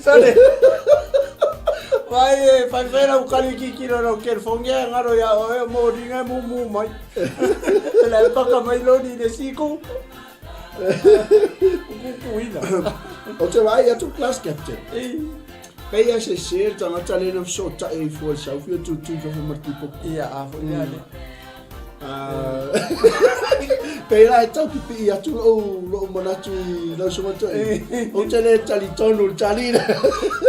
Sale. Vai, fai vera o kali kikiro no ker fongia ngaro ya o mo ringa mu mai. La paka mai lodi de siku. Kuina.
o te vai ia tu class captain
Eh.
Pei se ser tanga tali no so ta e fo sa fio tutu fa marti poko
Ia a fo ia le.
Pera e tau pipi atu lo manatu no so mato o tele tali tonu tali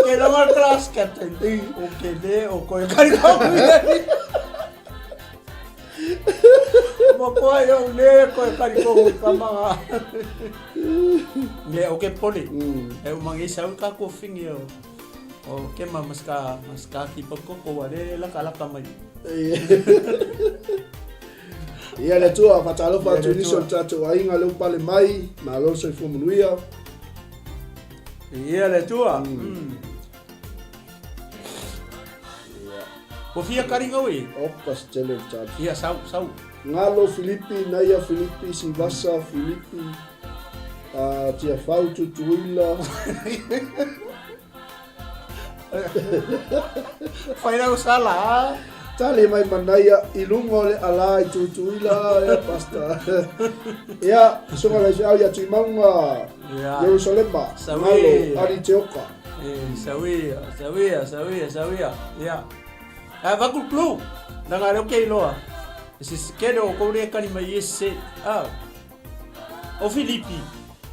Que no mar class captain. O que le o ko kali ko. Mo ko yo le ko kali ko kama. Le o que poli. E o mangi sa ka ko fingi o ke maska ki poko ko wale la kala kamai.
ia le tua fatalo fa tu ni so tato ainga le pale mai ma lo so fu munuia
Ia le tua. O fia karinga we.
opas tele tato
Ia sau.
ngalo Filipi na ia Filipi Sivasa Filipi tia fau tutuila
Fai na usala.
tali mai manaya ilungo le ala i tutuila e pasta ia songa le jau ya tuimanga
Ia.
Jerusalema
Sawi.
ngalo ari teoka
Sawia. Ia. Vakul klu. Nanga le okay loa. Si kedo ko le kani mai ese. O Filipi.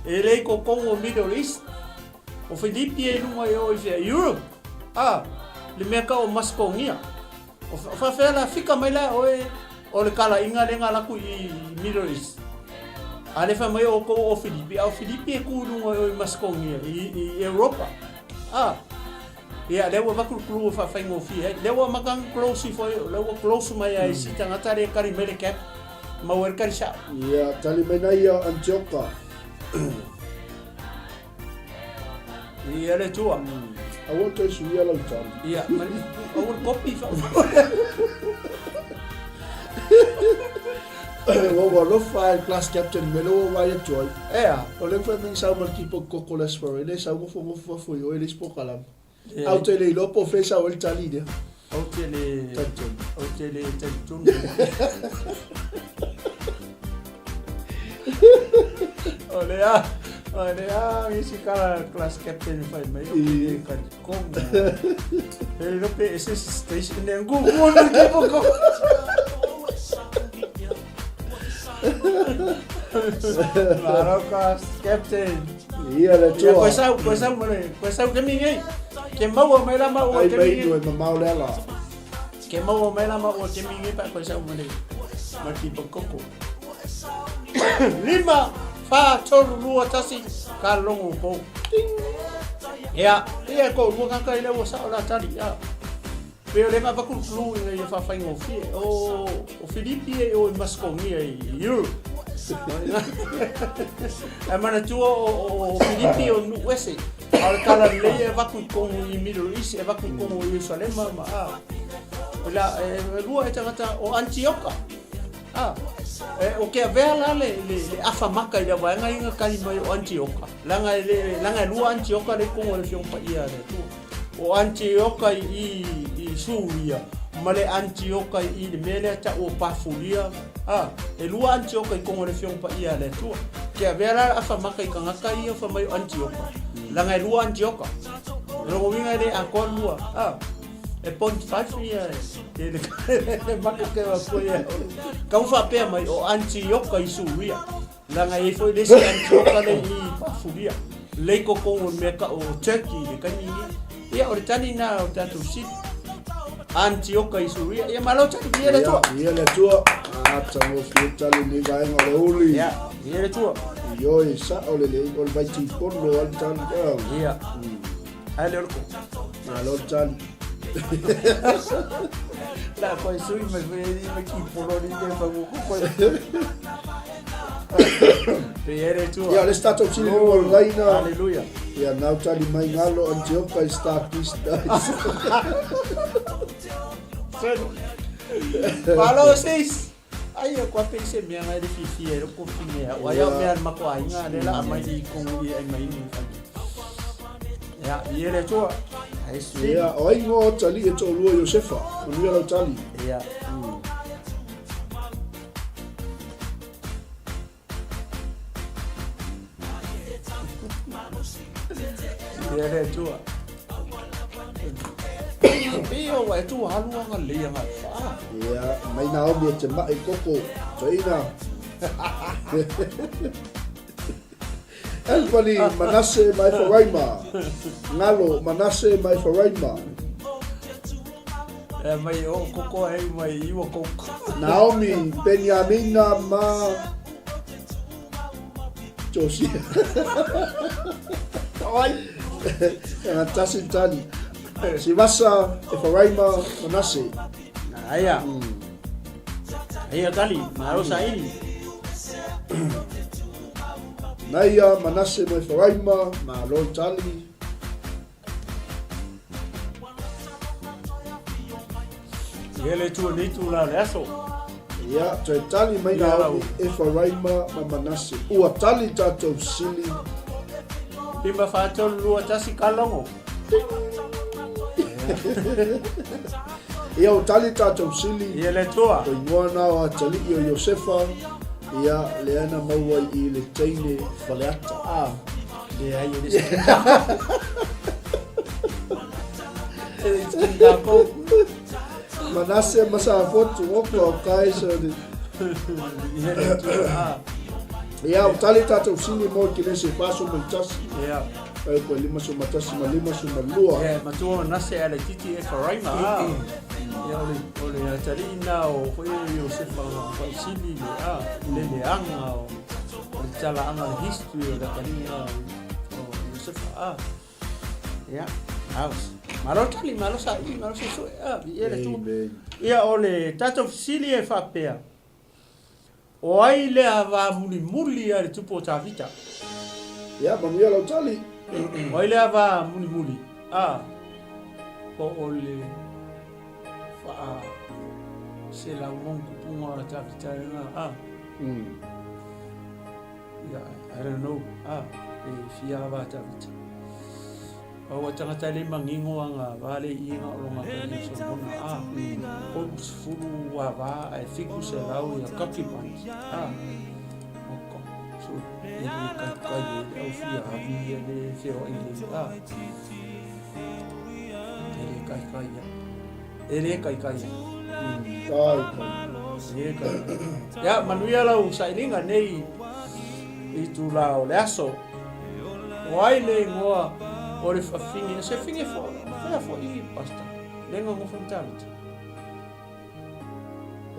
Ele ko Congo Middle East. O Filipi e numa yo e Europe. Le meka o maskongia. O fa fela fika mai la o le kala inga le ngala ku i Middle East. Ale fa mai o ko o Filipi. O Filipi e ku numa o maskongia i Europa. Ia le wa vakul klu fa fa ngo fi le wa makang close fo le wa close mai ai si tanga tare kari mele cap ma wer kari sa
ia tali mai na ia Antioka
ia le tua
awal to su ia lautan
ia mani awal kopi fa
wa lo fa class captain melo wa ia joy
ea
o le fa men sa mal tipo kokolas for ele sa mo fo yo ele spokalam auto le lo po fe sa o tali de
Otele Olha, esse cara class captain faz meio que como. Ele não pensa esse station nem Google no tipo. Claro, class captain.
Ia le tua.
Coisa que ninguém. Que mau mai la mau
Ai
que
bai
ninguém.
no mau lela.
Que mau mai la mau que ninguém para coisa mana. Mati pokoko. Lima fa tolu lua tasi kalongo po. Ya, ko lua ka ile wo sa ola tali ya. Pero le ma ku lu ile fa fa ngofi. O Filipe o Mascongi you. Mana tu o Filipe o nuese. Al kala le va ku ko i Middle East va ku ko Jerusalem ma. Ola lua eta o Antioquia. O ke vela le afa maka ile wa nga inga kali mai o Antioquia. Langa lua Antioquia le ko le fiong pa ia le tu. O Antioquia i Suria. Male Antioquia i le mele ta o Pafulia. E lua Antioquia i ko le fiong pa ia le tu. Ke vela afa maka i kanga kai o fa mai o Antioquia. Langa lua Antioquia. Ro winga le akon lua. E point 5 ia e maka ke wa ko ia kau fa pe mai o Antioquia i Suria langa e foi desse Antioquia le i Pafulia le ko ko me ka o Turkey le kanini ia o tani na o tatu si Antioquia i Suria ia malo tani ia le tua
tamo fitali ni vai ngole uli
ia le tua
yo e sa ole le ol vai ti porlo al tan
ia ai le ko
na lo tan
la poi sui me chi poloni che fa ko Piere tu.
Ya le stato ci no laina.
Alleluia.
Ya nau tali mai ngalo Antioquia statista.
Palo seis. Ai eu qua pense mi nga di fifiero ko finea. Wa ya me ma ko ai nga le la mai di ko i ai mai ni. Ya, piere tu.
Ya, oi ngo tali e tolu Josefa. Onu ya tali.
Ya. Piere tu. Pio wa tu halu nga le nga fa.
Ya, mai na o me te mai koko. Toina. Elpani Manasse mai Faraima. Ngalo Manasse mai Faraima.
Mai o koko ai mai iwa koko.
Naomi Benjamina ma Josia.
Ai.
Nga tasi tali. Si vasa Faraima Manasse.
Aya. Aya tali, maro saini.
Naya Manasse mai Faraima ma lo tali.
Ele tu ni tu la leso.
Ya, tali mai na e Faraima ma Manasse. Ua tali tato sili.
Pimba fato lua tasi kalongo.
Ia o tali tato sili.
Ele tua.
O imoana o tali o Josefa. Ia leana maua i le teine faleata.
De ai ele. Ele ko.
Manasse masa foto o kai so de.
Ele tua.
Ia o tali tato sili mo ki le se paso mo tasi.
Ia.
Ai ko lima so matasi ma lima so malua.
Ia, ma tu nase ala titi e Faraima. Ia ole tali na o foi Josefa fa sili le anga o tala anga history da kania o Josefa. Ia. House. Malo tali malo sa so ele tu. Ia ole tato sili e fa pea. O ai le ava muli ale tupo ta vita.
Ia manuia lo tali.
O ai le ava muli. O ole fa se la mon kupunga ta vita na. Yeah, I don't know. E fia va ta vita. O tangata le mangingo anga vale inga o longa kani so bona ko fulu wa va ai fiku se lau ya kapi pan oko so kai au fia havi le fio ile ele kai ya manuia lau sailinga nei I tu lao le aso wai le ngoa o le fafingi se fingi fo I pasta le ngo fontalita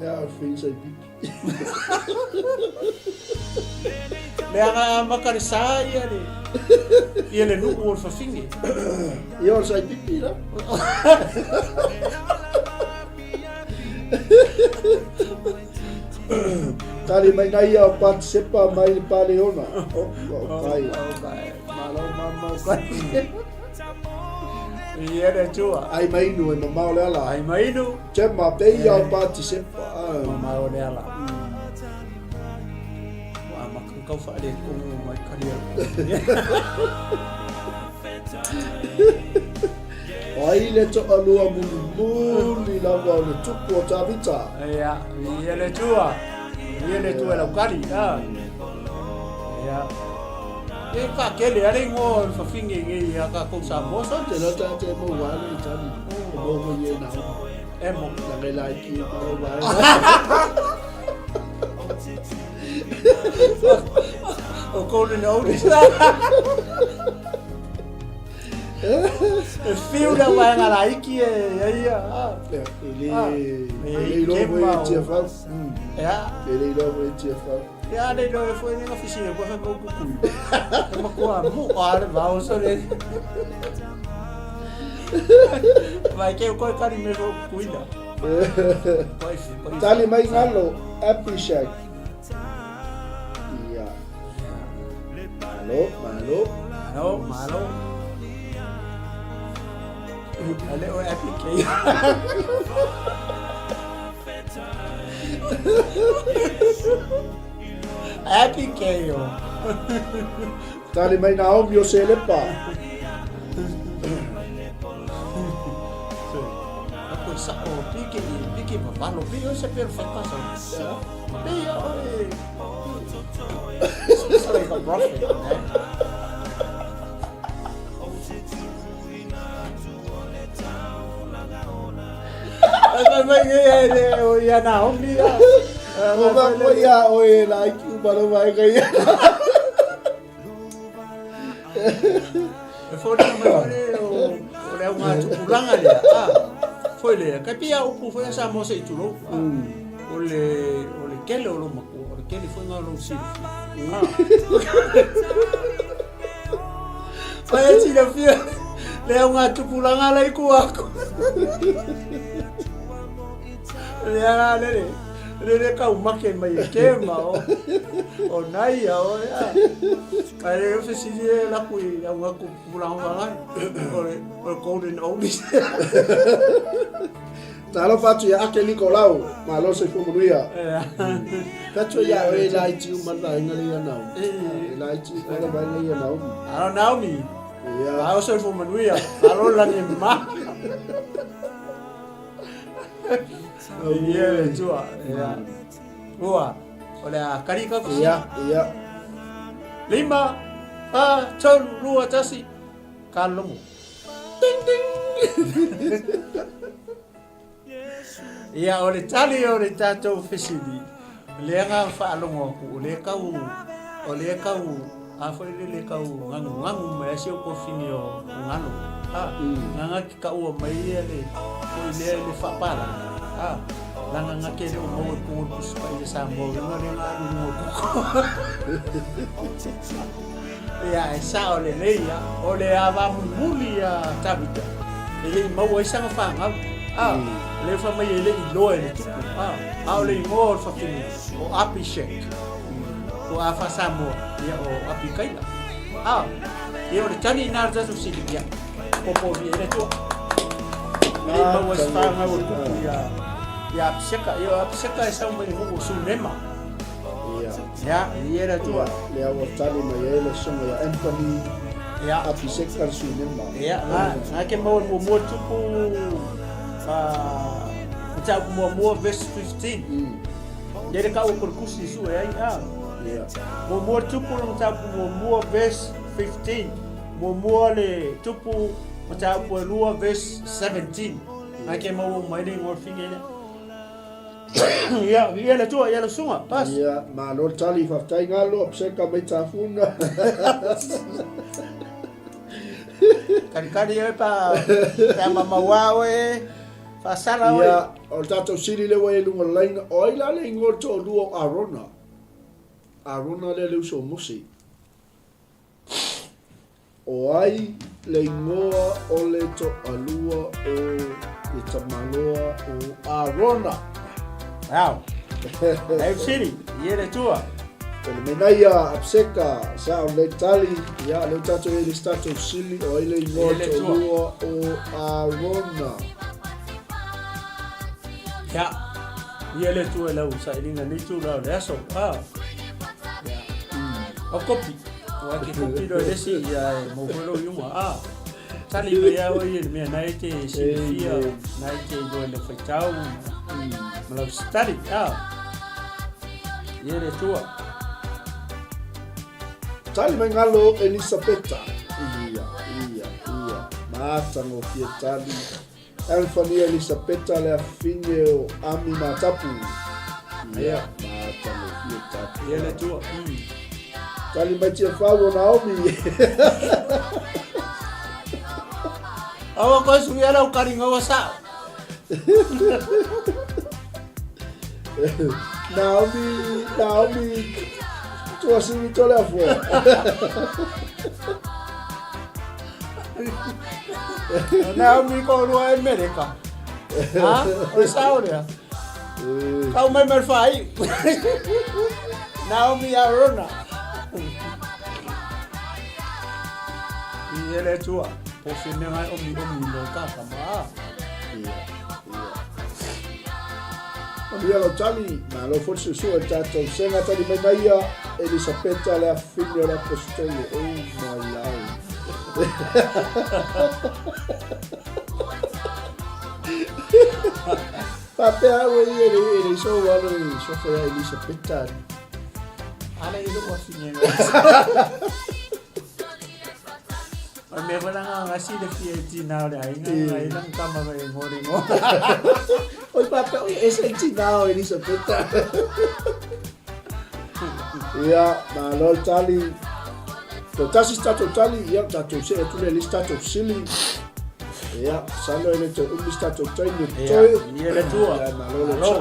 ya fingi sai pipi
le aga makari sai ale ele nu o fafingi
yo sai pipi la Tali mai nai au pat sepa mai pale ona. Kai.
Malo mama kai. Ia de tua.
Ai mai no e mama ole ala.
Ai mai no.
Che ma pe au pat sepa.
Mama ole ala. Wa ma kau fa de ko mai karia. Ai
le to alua muli la wa le tupo tavita.
Ia, ia le tua. Ia le tua la kari. Ia. E ka kele are ngo fa fingi ngi ya ka ko sa mo so
te lo ta te mo wa le tani. Mo mo ye na.
E mo
la me la ki mo wa.
O ko le no. E fio da vai ngara iki e ia.
Ele lo vai te fa.
Ya.
Ele lo vai te fa.
Ya de lo foi na oficina, ko fa ko ku. Ma ko a mu ar va o so le. Vai que ko kari me ro cuida.
Tali mai ngalo Happy Shack. Iya. Malo.
Ale o Happy K. Happy K.
Tali mai na o mio se le pa.
Ako sa o piki papalo pio se perfecta sa. Pio it's like a prophet, man. Ya Naomi ya.
Ya oye like you para vai ganhar.
Foi o uma tupulanga le. Foi le. Kapia o foi essa moça e tudo. Ole kele o maku. Ole kele foi ngalo si. Vai tira fia. Le uma tupulanga lá e aku. Le ka umake mai kema o nai o ya ai eu fiz lá com uma cupulanga lá o golden oldies
Talo fatu ya ake Nicolau malo se fumuria fatu ya o laiti umana ngali ya nau laiti ko ba ngali ya nau
aro Naomi ya aro se fumuria aro la ni ma iya tua ya boa olha karika
iya
5 4 2 tasi kalomu ding ding iya ole tali ole tato fisidi le nga fa longo ku le kau afo le kau ngangu me sio ko finio ngano nganga ka o mai le ko le fa para langa ngakele o mo ko pa ile sa mo no le ngalo mo ko ya esa ole le ya ole ava muli ya tabita le mo isa fa nga le fa mai le lo le tu ole mo fa fini o Happy Shack o afa samo ya o Happy Kaila ye ole tani na za su silia popo le tu le mo isa fa nga o ya apseka esa mo mo sunema ya era tua
le awa tali mai ele songa ya Anthony
ya
Happy Shack sunema
ya na ke mo tupu ta mo verse 15 ele ka o percusi su ya Mua tupu le matapu mua verse 15. Mua le tupu matapu lua verse 17. Ake mau mai le ngor finge le. Ya le tua ya le sunga pas.
Ya ma lo tali fa tai ngalo apseka mai tafuna.
Kari pa mama wawe fa sala we.
Ya o tato sili le we lunga laina oila le ngor to luo Arona. Arona le uso musi. O ai le ngoa o le to alua o le tamaloa o Arona.
Wow. Hey City, le tua.
Ele menaia apseka sa o le tali ya le tato e le stato sili o ile ngoa to alua o Arona.
Ya le tua la usa ilinga ni tu la le aso. O kopi. O ke kopi do desi ya mo folo yuma. Tali be ya o ye me na ite sifia na ite do le fetau. Malau study ye le tua.
Tali mengalo Elisabetta. Iya. Mata no fietali. Anthony Elisabetta le afine o Amina Tapu. Iya, mata no fietali.
Ye le tua.
Tali mai tia fawo Naomi.
Awa ko suya la ukaringa wasa.
Naomi, tu as mis toi la fois.
Naomi ko ruwa America. O sauria. Kau mai fai. Naomi Arona. Ile tua. Po fine mai omi lo ka kama.
Ia lo tali, ma lo forse su il tato senga tali menaia Elisabetta le affine la postelle. Oh my lord. Papà e so vale so fa Elisabetta.
Ala ilo ko finye. Me pala nga si de fieti na le ai nga ilang kama ba ngori.
Oi papà, ese cinao Elisabetta. Ya, ma lo tali. To tasi stato tali, ya tato se tu le stato sili. Ya, salo ele to un stato tali.
Ye tua.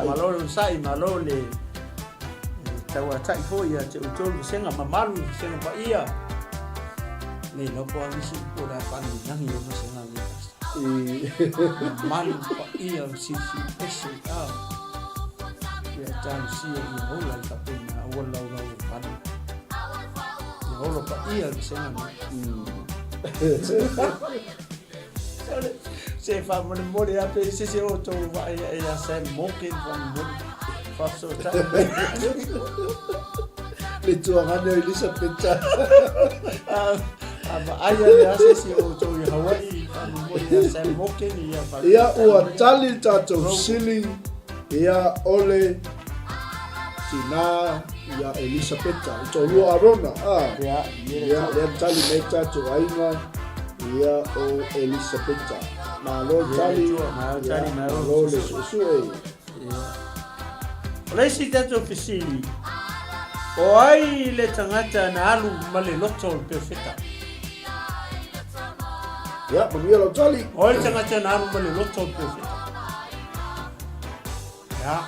Malo sai malo le. Tawa tai ho ya te utol senga mamalu senga pa ia. Ni no po avisi po da pan nang yo no senga ni. Malu pa ia si ese ya tan si ni hola ka pena wala pan. Ni hola pa ia senga se fa mo le a pe se o to va ya se mokin van mo fa so ta
le tua ngana Elisabetta.
Aba aya le ase si o to Hawaii mo ya se mokin ya fa.
Ya o tali tato sili ya ole tina ya Elisabetta to lo Arona. Ya tali meta to ainga ya o Elisabetta. Ma lo tali ma lo le su
Oleh si tato fisili. O ai le tangata na alu male loto perfecta.
Ya, manuia lo tali.
O le tangata na alu male loto perfecta. Ya.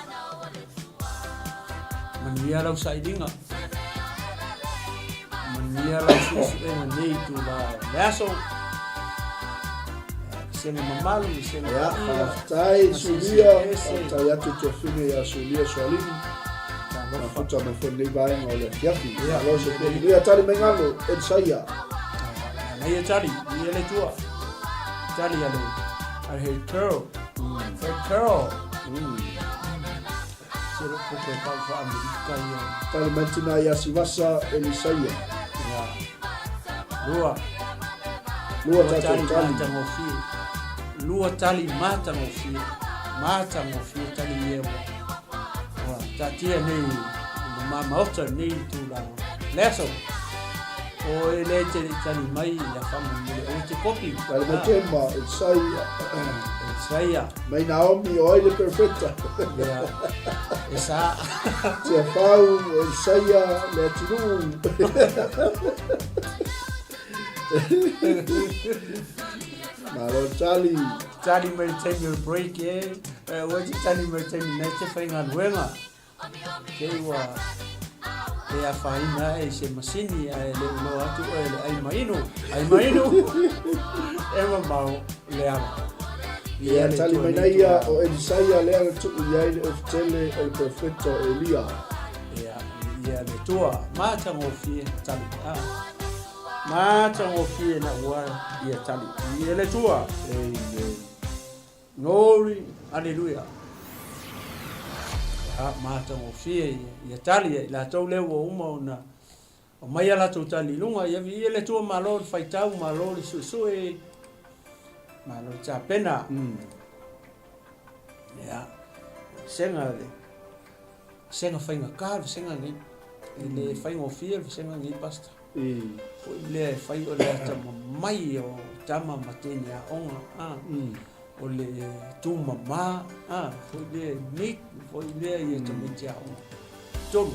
Manuia lo saidinga. Manuia lo susu nei tu la. Laso. Sema mamalu sema
ya tai sulia tai atu te fine ya sulia swalini na futa me fonde vai ole yafi ya lo se pe ya tali mengalo et saya
na ya tali ele tua tali ya lo I hate curl sero poco pa fa america ya
tali mantina ya sivasa elisaya
ya lua
tali
lua tali mata ngofi tali yewa wa tatia nei maota nei tūlao. Leso, o e le te tani mai ia whamamule o te kopi.
Kale me tema,
Saia.
mai Naomi o Oile Perfecta.
Ia, e sa.
Te whau, Isaia, le atinu. Malo Charlie.
Tani mai taimi o break e, waji tani mai taimi nei te whainga nuenga. Ke ua, e a whaina e se masini a e le uno atu o e le ai maino. E mau le ama.
Ia tali mai nei ia o Elisaia lea tuku iai le ofitele o le Perfecta o Elia.
Ia le tua, mātango fie tali. Mātango fie na ua ia tali. Ia le tua.
Amen.
Glory, hallelujah. Mātango fie ia tali. La tau leo o uma ona. O mai ala tau tali lunga. Ia le tua malo le whaitau, malo le suesue. Malo ta pena. Ia. Senga le. Senga whainga kāru, senga ngi. Le whainga o fie, senga ngi pasta. Ko le whai o le tama mai o tama mateni a onga. O le tuma ma. Ko le nik, ko le ia tamiti a onga. Tomu,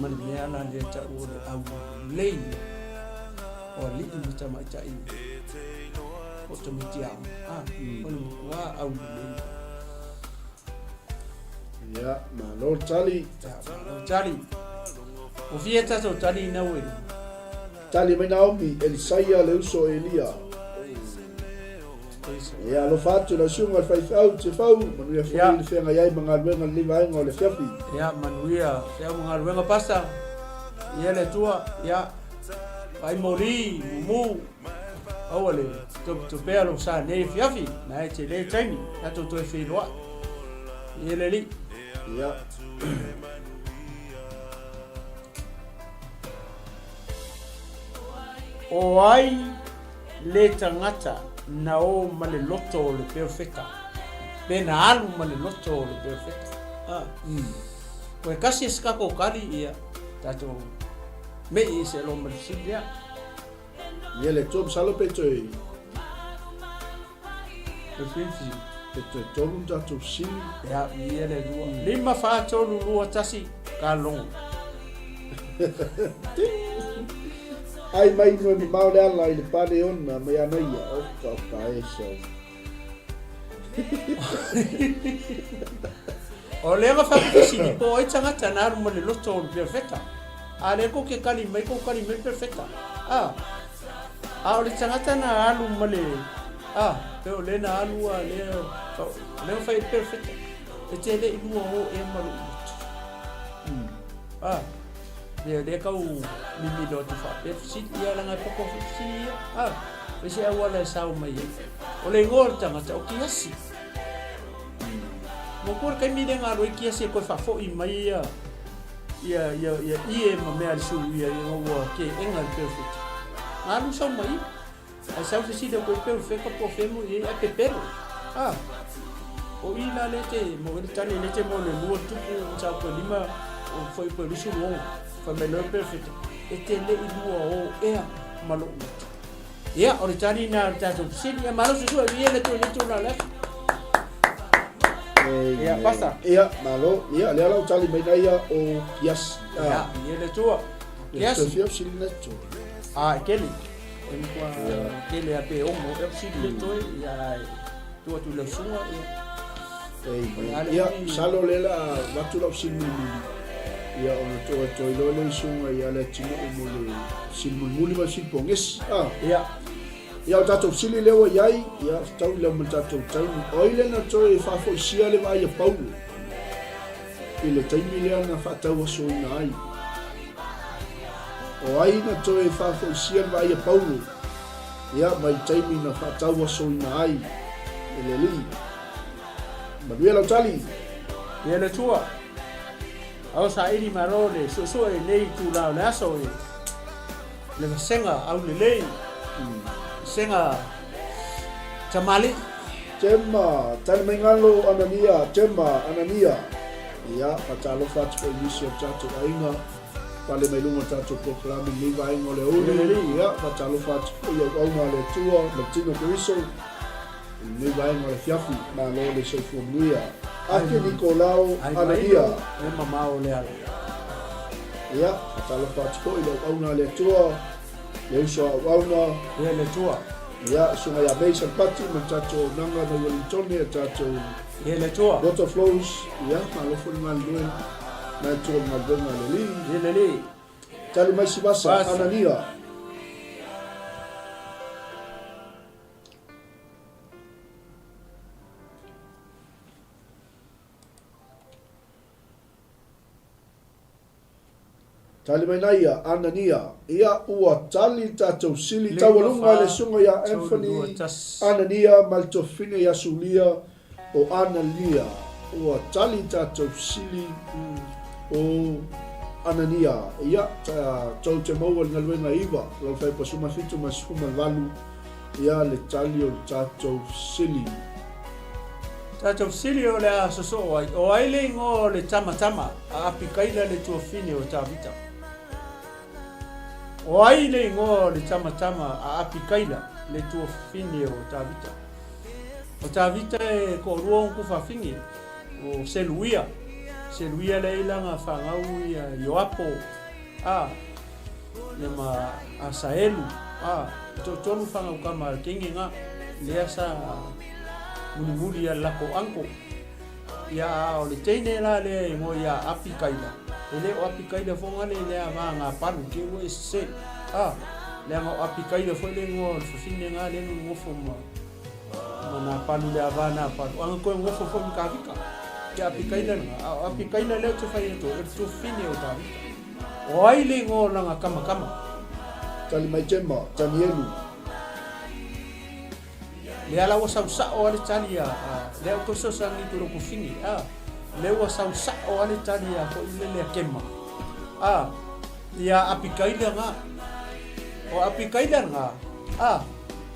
mani mea ala le ta o le au lei. O li i tama ita i. O tamiti a onga. O le mukua au lei.
Ia, malo Charlie.
Tali. O fie tato tali na ue.
Tali mai Naomi, Elisaia le uso Elia. Ia lo fatu na sunga whaifau te whau. Manuia whai le whenga iai mga luenga liva inga o le whiawhi.
Ia manuia, whiau mga luenga pasta. Ia le tua, ia. Ai mori, mumu. Aua le, tupea lo sa nei whiawhi. Na e te le taimi, ato toi whiroa. Ia le li.
Ia.
O ai le tangata na o male loto o le perfecta. Pena alu male loto o le perfecta. Koe kasi e skako kari ia. Tato me i se lo male silia.
Ia le tom salo petoi.
Perfecti.
Petoi tomu tato sini.
Ia ia le dua. Lima wha tonu lua tasi ka longo.
Ai mai no mi mau le ala i le pale ona mai ana ia o ka e so.
O le nga whakisi ni po ai tangata na aru male loto o le perfecta. A le ko ke kali mai perfecta. O le tangata na alu male. Pe o le na alu a le whai perfecta. E te le ilua o e malu loto. Le kau mimi do te fa pe sit ia langa poko fisi pe se awala sau mai o le ngol tanga o kiasi mo por kai mi denga ro kiasi ko fa fo i mai ia ie ma me al su ia ngo ke engal perfect alu sau mai a sau fisi do ko perfect ko femo e a pepero o ina le te mo le tani le te mo le lu tu sa ko lima o foi por isso longo Famelo perfecto. Este le ilua o ea malo. Ia o tani na tato sini e malo su ia le tu na le. Ia pasta.
Ia malo, ia le ala tali mai ia o yes.
Ia le tua. Yes.
Te fio sini neto.
Keli. Em kwa keli a pe o mo e sini le toi ia tu le sunga
ia salo le la watu la sini. Ia ona toi lole sunga ia le tino mo le silmuli ma silponges ia o tatou sili lewa iai ia tau le mo tatou tau oile na toi fa fo sia le vai paulo ile taimi le na fa tau so ina ai o ai na toi fa fo sia le vai paulo ia mai taimi na fa tau so ina ai ele li ma via tali
ia le tua au sa iri marole so e nei tu la le aso le senga au le lei senga tamali
tema tan mengalo anania tema anania Ia, patalo fatu po inisi o tato ainga. Pale mai lunga tato proklami ni vai ngole uli. Ia, patalo fatu po ia auma le tua, Martino Cariso. Ni vai ngole fiafi, ma lo le soifu mnuia. Ake Nicolau Anania.
E mamao le ala.
Ia, patalo fatu po ia auna le tua. Le uso auna.
Ia le tua.
Ia, sunga ya mei pati ma tato nanga na Wellington e tato
Ia le tua.
Water flows, ia, ma lo fo ngal luen. Ma tua ngal donga le li.
Ia le li.
Tali mai si basa Anania. Tali mai nai ia Anania. Ia ua tali tatou sili tawalunga le sunga ya Anthony Anania maltofine ya sulia o Analia. Ua tali tatou sili o Anania. Ia tau te maua na luenga iwa. Lau fai pasuma fitu masuma valu. Ia le tali o tatou sili.
Tatou sili o le asoso o ai le ngo le tama a apikaila le tuafine o tavita. O ai le ngo le tama a apikaila le tuafine o tavita. O tavita e ko ruong ku fafingi o seluia. Seluia le ilanga fangau ia yoapo le ma asaelu tonu fangau kama kingi nga le asa muli ya lako angko ya o le teine la le mo ya apikaila ele o apikaila fonga le ava nga panu ke o se le nga apikaila fo le ngo fine nga le ngo fo mana panu le ava na panu ang ko ngo fo ka vika ke apikaila le to fai to fine o ta o ai le ngo langa kama
tali mai jema Danielu
le ala wa sa o ale talia le ko so sa ni to ko fini le wa sa o ale talia ko le kema ya apikaila nga o apikaila nga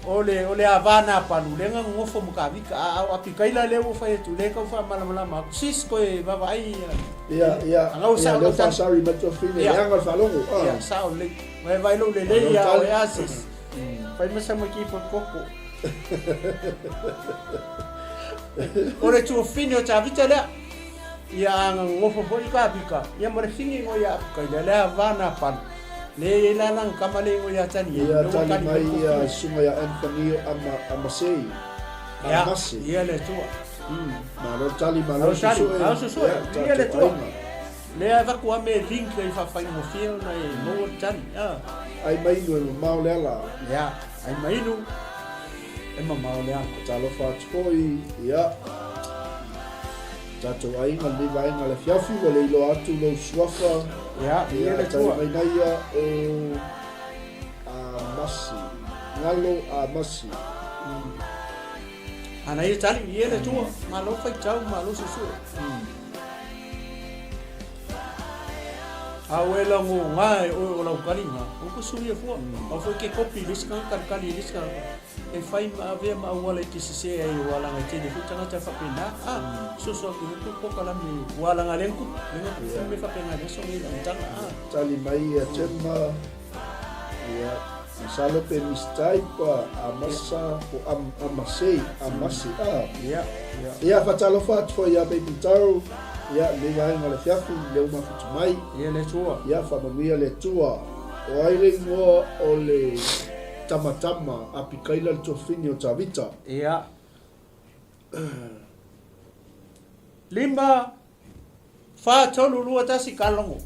ole avana panu le nga ngofo mukavika apikaila le wo fa tu le ka fa malama sis ko e baba ai
ya
ngau sa
le fa sari metro fini le nga fa longo
ya sa le vai lo le ya o asis fa mesa mo ki po koko ore tu fini o tavita le ya nga ngofo fo ikavika ya mo fini ngo ya apikaila le avana panu le lalang kamale ngo ya tani
ya tani mai ya sunga ya Anthony Amasei
ya le tua
ma lo tali ma lo
so ya le tua le ava ku ame link le fa fa mo fio na e mo tani
ai mai no mau le la
ya ai mai no e ma mau le ko
talo fa toi ya tato ai ngal ni vai ngal fiafi le lo atu lo swafa
ya le tua
mai nai ya Amasi ngalo Amasi
ana ye tali ye le tua ma lo fa tau ma lo so awela ngo ngai o la kalinga o ko suia fo o fo ke kopi diskan kali diskan e fai ma ave ma wala ki se ai wala ngai te fu tanga ta fa pena so ko kala mi wala ngalenku me fa pena so mi tanga
tali mai ya tema ya salo pe mistai pa amasa o Amasi ya fatalo fat fo ya pe pitaro ya le vai ngale fiafu le uma fitu mai
ya le tua
ya fa mamia le tua o ai le ngo o le tamatama apikaila le tofini o tavita
ya limba fa tolu lua tasi kalongo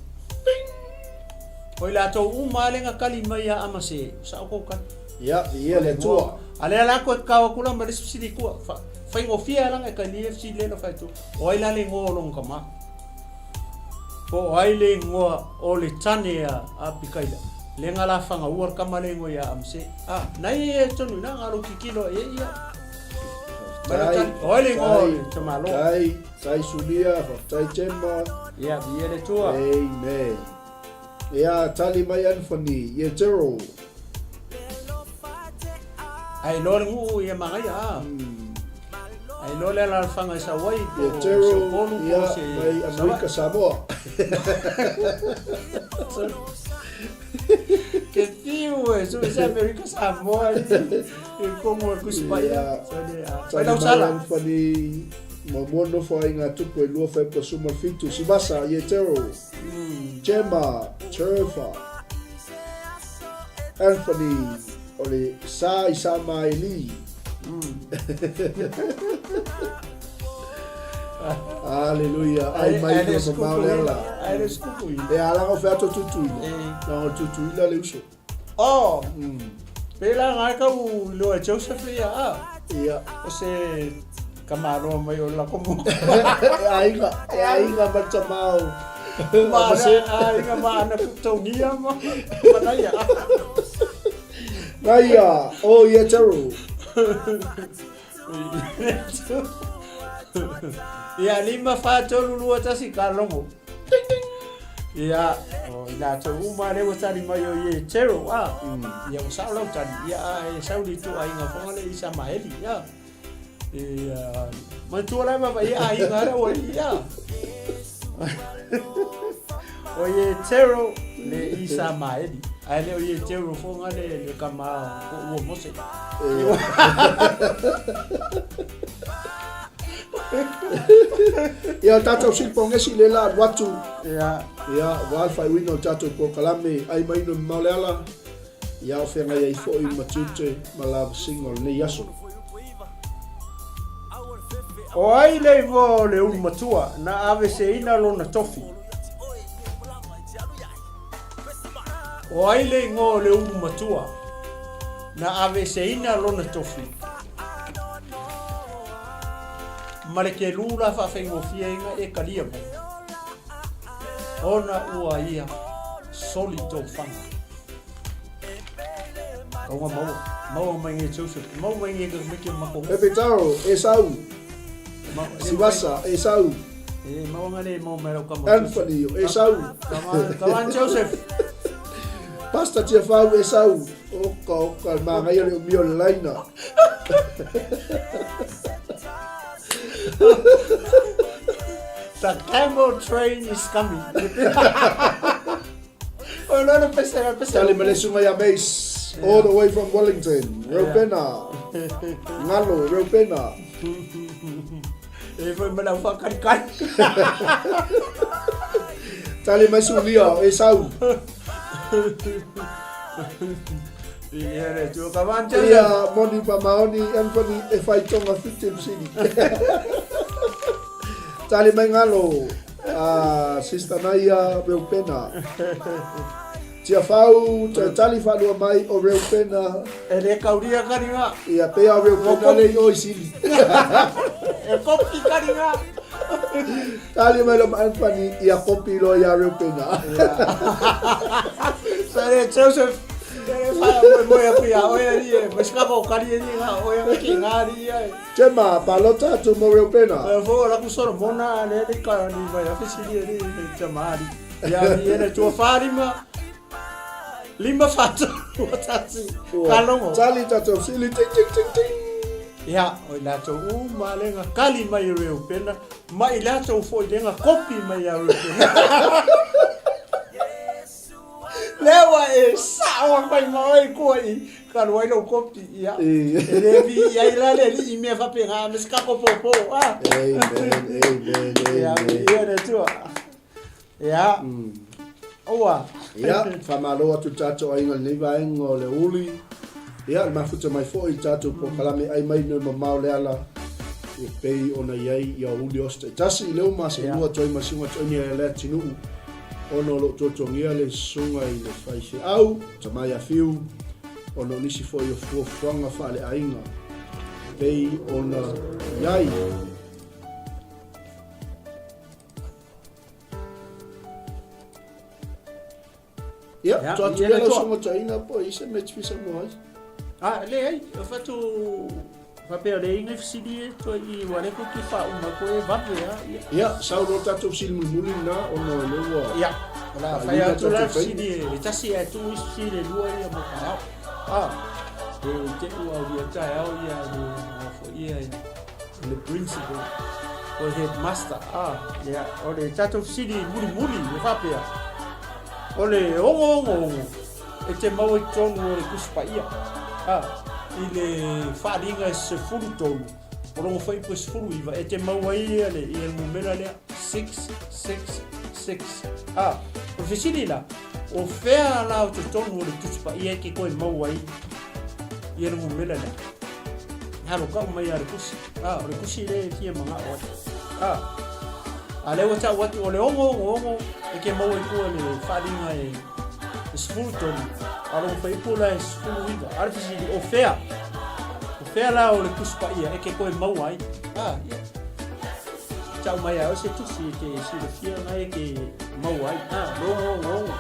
oi la to uma le nga kalima ya Amasi sa ko kan
ya le tua
ale ala ko ka kula ma sidi ko fa ngofia lang e ka ni FC le no fa tu oi la le ngolong kama po ai le ngo o le tane ya apikaila le ngala fa nga uar kama le ngo ya Amasi nai e tonu na ngalo kikilo e ya oi le ngo chamalo
tai sulia tai chema
ya le tua
amen ya tali mai Anthony ye zero
ai lo ngu ye mangai Ai lo le la fanga sa wai
Ia tero ia mai Amerika Samoa.
Que tiu so sa Amerika Samoa e como kuspaya
Sai
não sala
fani momono foi nga tupo e lua foi po suma fitu si basa ia tero Gemma Cherfa Anthony ole sa isa mai Aleluia. Ai mai no mamalela.
Ai desculpa.
E ala o feto tutu. Não tutu ila le uso.
Oh. Pela ngaka u lo Joseph ya.
Ia.
Ose kamaro mai o la como.
Ai nga baca mau.
Ai nga mana kutonia ma. Mana ya.
Naya, oh ia tero.
Ia lima fatolu lua tasi kalongo. Ia ina to uma le watari mai o ye tero ia o sa lo tani ia e sa uli tu ai nga fonga le isa maeli ia. Ia mantua la ma ia ai ngara o ia. O ye tero le isa maeli. Ai le o ye tero fonga le kama o mose.
Ia tatou silpongesi le la watu.
Ia
wal fai wino tatou po kalame ai mai no mauleala. Ia o fenga ia ifo i matute malava singo le yaso.
o ai le vo le ulu matua na ave se ina lona tofi. O ai le ngo le ulu matua na ave se ina lona tofi. Mare ke lula fa fengo fienga e kalia mo. Ona ua ia solito fanga. Kaunga mau mangi Joseph, mau mangi ke meke mako.
E petaro, e sau. Sivasa, e sau.
E mau ngale mau mero kamo.
Anthony, e sau.
Kawan Joseph.
Pasta tia fau e sau. Oka manga ia le mio laina.
The camel train is coming. Oh no, no, pesa.
Tali malesunga ya base. All the way from Wellington. Reupena. Ngalo, Reupena.
E foi malau fakarikan.
Tali masulia e sau.
Ia tu kawan Joseph.
Ia moni pa maoni Anthony e fai tonga 15 city. Tali mai ngalo. Sister Naya Reupena. Tia fau, tali falua mai o Reupena.
E le kauria karinga.
Ia pea Reupena le oi sili.
E kopi karinga.
Tali mai lo Anthony ia kopi lo ia Reupena.
Sare Joseph. Tere fai mo pia oia dia, mas cabo caria dia, oia que ngari ai.
Chema palota tu mo Reupena.
E fo la kusoro mona le de ka ni vai afisi dia ni chamari. Ya viene tu farima. Lima fato watasi. Kalongo.
Tali tato sili ting ting ting ting.
Ya, oi la to malenga kali mai Reupena, mai la to fo lenga kopi mai Reupena. Lewa e sawa kai mai koi kan wai lo kopi ia e vi ia la le li me fa penga me ska ko popo
Amen.
ia ne tu ia oa
Ia famalo tu tato ai ngol nei vai ngol le uli ia ma futa mai foi tato po kalame ai mai no mamau le ala e pei ona iai ia uli oste tasi leo ma se lua toi ma singa toi ni le tinu ono lo totongia le sunga i le faise au tamai a fiu ono nisi foi o fuanga fa le ainga pei ona iai ia tu le sunga taina po ise me tfisa mo
le ai o fatu fa pe le inga fsidi to I wale ko ki fa uma ko e va
ia sau do tato silmu mulina ono le wa
ia la fa ya tu la fsidi e tasi e tu fsidi lua ia mo ka e te ua ia ta au ia fo ia le principal o headmaster ya o le tatou sili muli le fapea o le ongo e te mau i tonu o le kuspaia i le wharinga se furu tonu o rongo whai po se furu iwa e te mau ai le i el mumela lea 666 o fesili la o whea la o te tonu o le kuspaia ke koe mau ai i el mumela lea halo ka mai ar kusi o le kusi le kia manga o a le wata watu o le ongo e ke mau i kua le wharinga e sfulu tonu a rongo whai po la e sfulu iwa ar fesili o whea la o le kuspaia e ke koe mau ai tau mai au se tusi ke sila fia ngai ke mau ai longo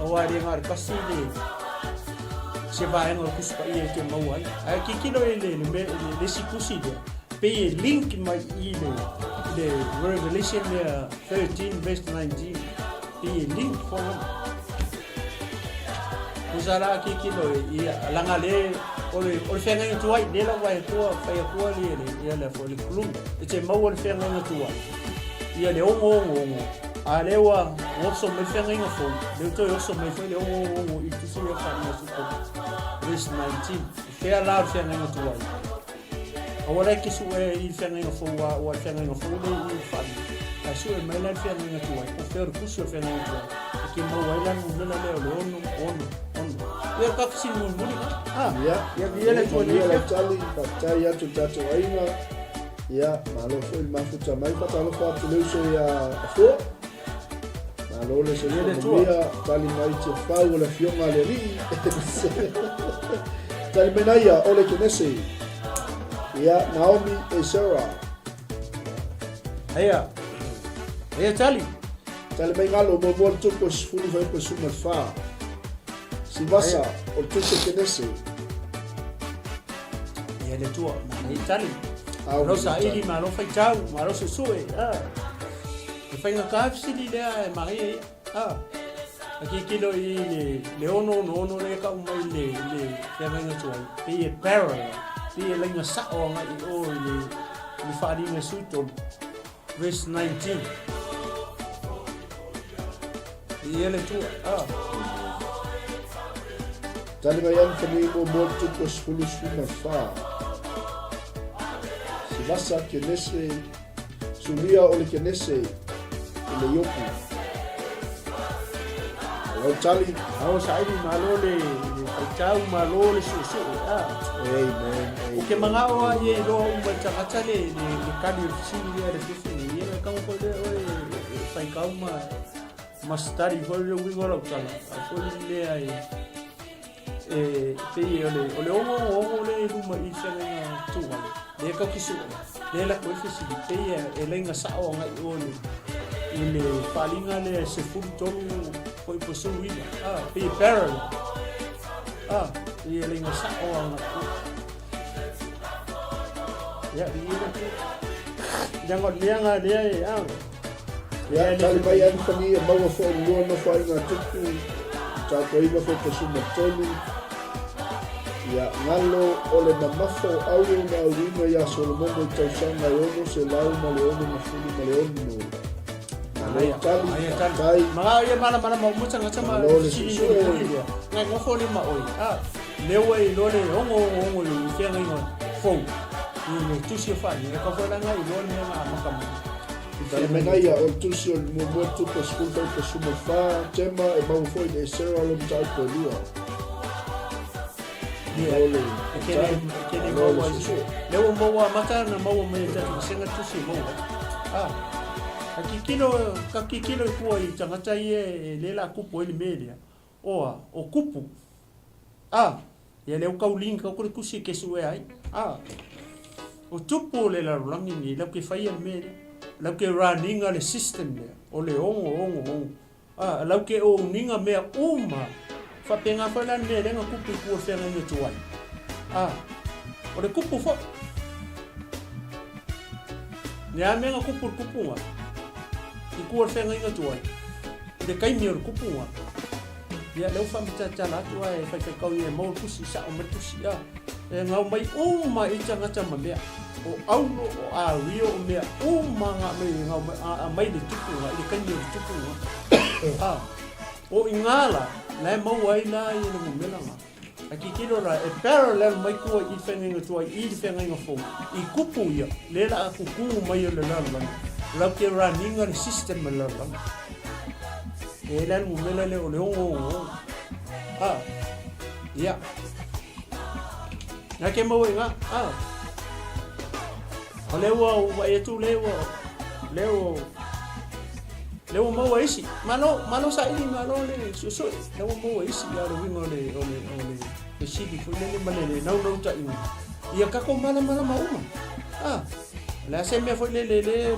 o ari ngar kasi le se vai no kuspaia ke mau ai ki kilo le si kusi de pe link mai i le Revelation 13 verse 19 pe link for usara ki kilo i langa le o fenga i tuai de la vai tua fai tua le fo le klum e te mau le fenga i tua ia le ongo a lewa so me fenga i fo le to so me foi le ongo i tu so fa na su verse 19 fea la fenga i tua o le ki su i fenga i fo o fenga i fo le i fa a su e mai la fenga i tua o fe o kusu fenga i tua ki mau ai la no le ono ia ka kisi muli
ia le toni le tali pa tai atu tatu ainga ia malo foi mafuta mai pa talo fa tu so ia fo malo le se ia tali mai te fau le fiona le ri tali menaia ole kenese ia Naomi e Sarah
ia tali
mai ngalo mo tu ko sfulu vai ko suma fa si vasa o tutte kenese
ia le tua mai tali no sa ili ma lo fai tau ma lo se sue e fai nga kafsi di le e mai aki kilo i le ono le ka umai le fai nga tua pe e parallel pe e lenga sa o nga i o le fari nga suto verse 19 ia le tua
tali mai an kami mo tu ko sfulu fa si vasa kenese sulia o le kenese le yoku o tali
au sai malo le tau malo le su
amen
o ke manga o ye lo un tata le kali sini le fifi ye ka ko le o sai kauma mastari foi le wingo la tala foi le ai pe ole ongo le luma i fenga tua le ka kisu le la ko fisi pe e lenga sa o nga i ole ile palinga le se fultonu foi posui pe barrel e lenga sa o nga ya jangot lianga dia
ya tali mai an kami mau fo no fai na tuku ta ko iba fo posuma tonu ia ngalo ole mamafo au na uima ia Solomon o tausanga ono se lau ma leono na fulu ma leono
tai ma ia mana mo mucha ngata ma si ngai mo fo le ma oi lewe lole ongo lu fenga ngo fo ni tu si fa ni ka fo la ngai lole ma makam
tali menaia o tusi o mo tu ko skulta ko suma fa tema e mau foi de sera lo tai ko lua
kene mau ai lewo mau mata na mau me ta senga tusi mau aki kilo ko i tangata ie le la kupu ele media o kupu ia le kaulinga ko kusi ke suwe ai o tupu le la rangi ni la ke fai el media la ke running le system le o le ongo la ke o ninga me uma fa penga fa la ne le kupu ku fe ngani tuai o le kupu fo ne a me kupu wa i ku fe ngani tuai le kai mi o kupu wa ia le fa mita tala tuai fa ka kau ia mo kusi sa o metusi e ngau mai uma i tanga tama me o auno o a rio o mea o manga me nga mai le tupu nga le kanyo le tupu nga o ingala la mau ai la i le mumela nga aki kilo ra e parallel mai ko i fenga tua i fenga nga fo i kupu ia le la kuku mai le la la ke running the system la la e la mumela le o le o ya na ke mau nga lewa wa itu lewa mau isi malo sa ini malo le susu lewa mau isi ya lo wingo le sibi fo le malele no ta ini ia ka ko mala mau la se me fo le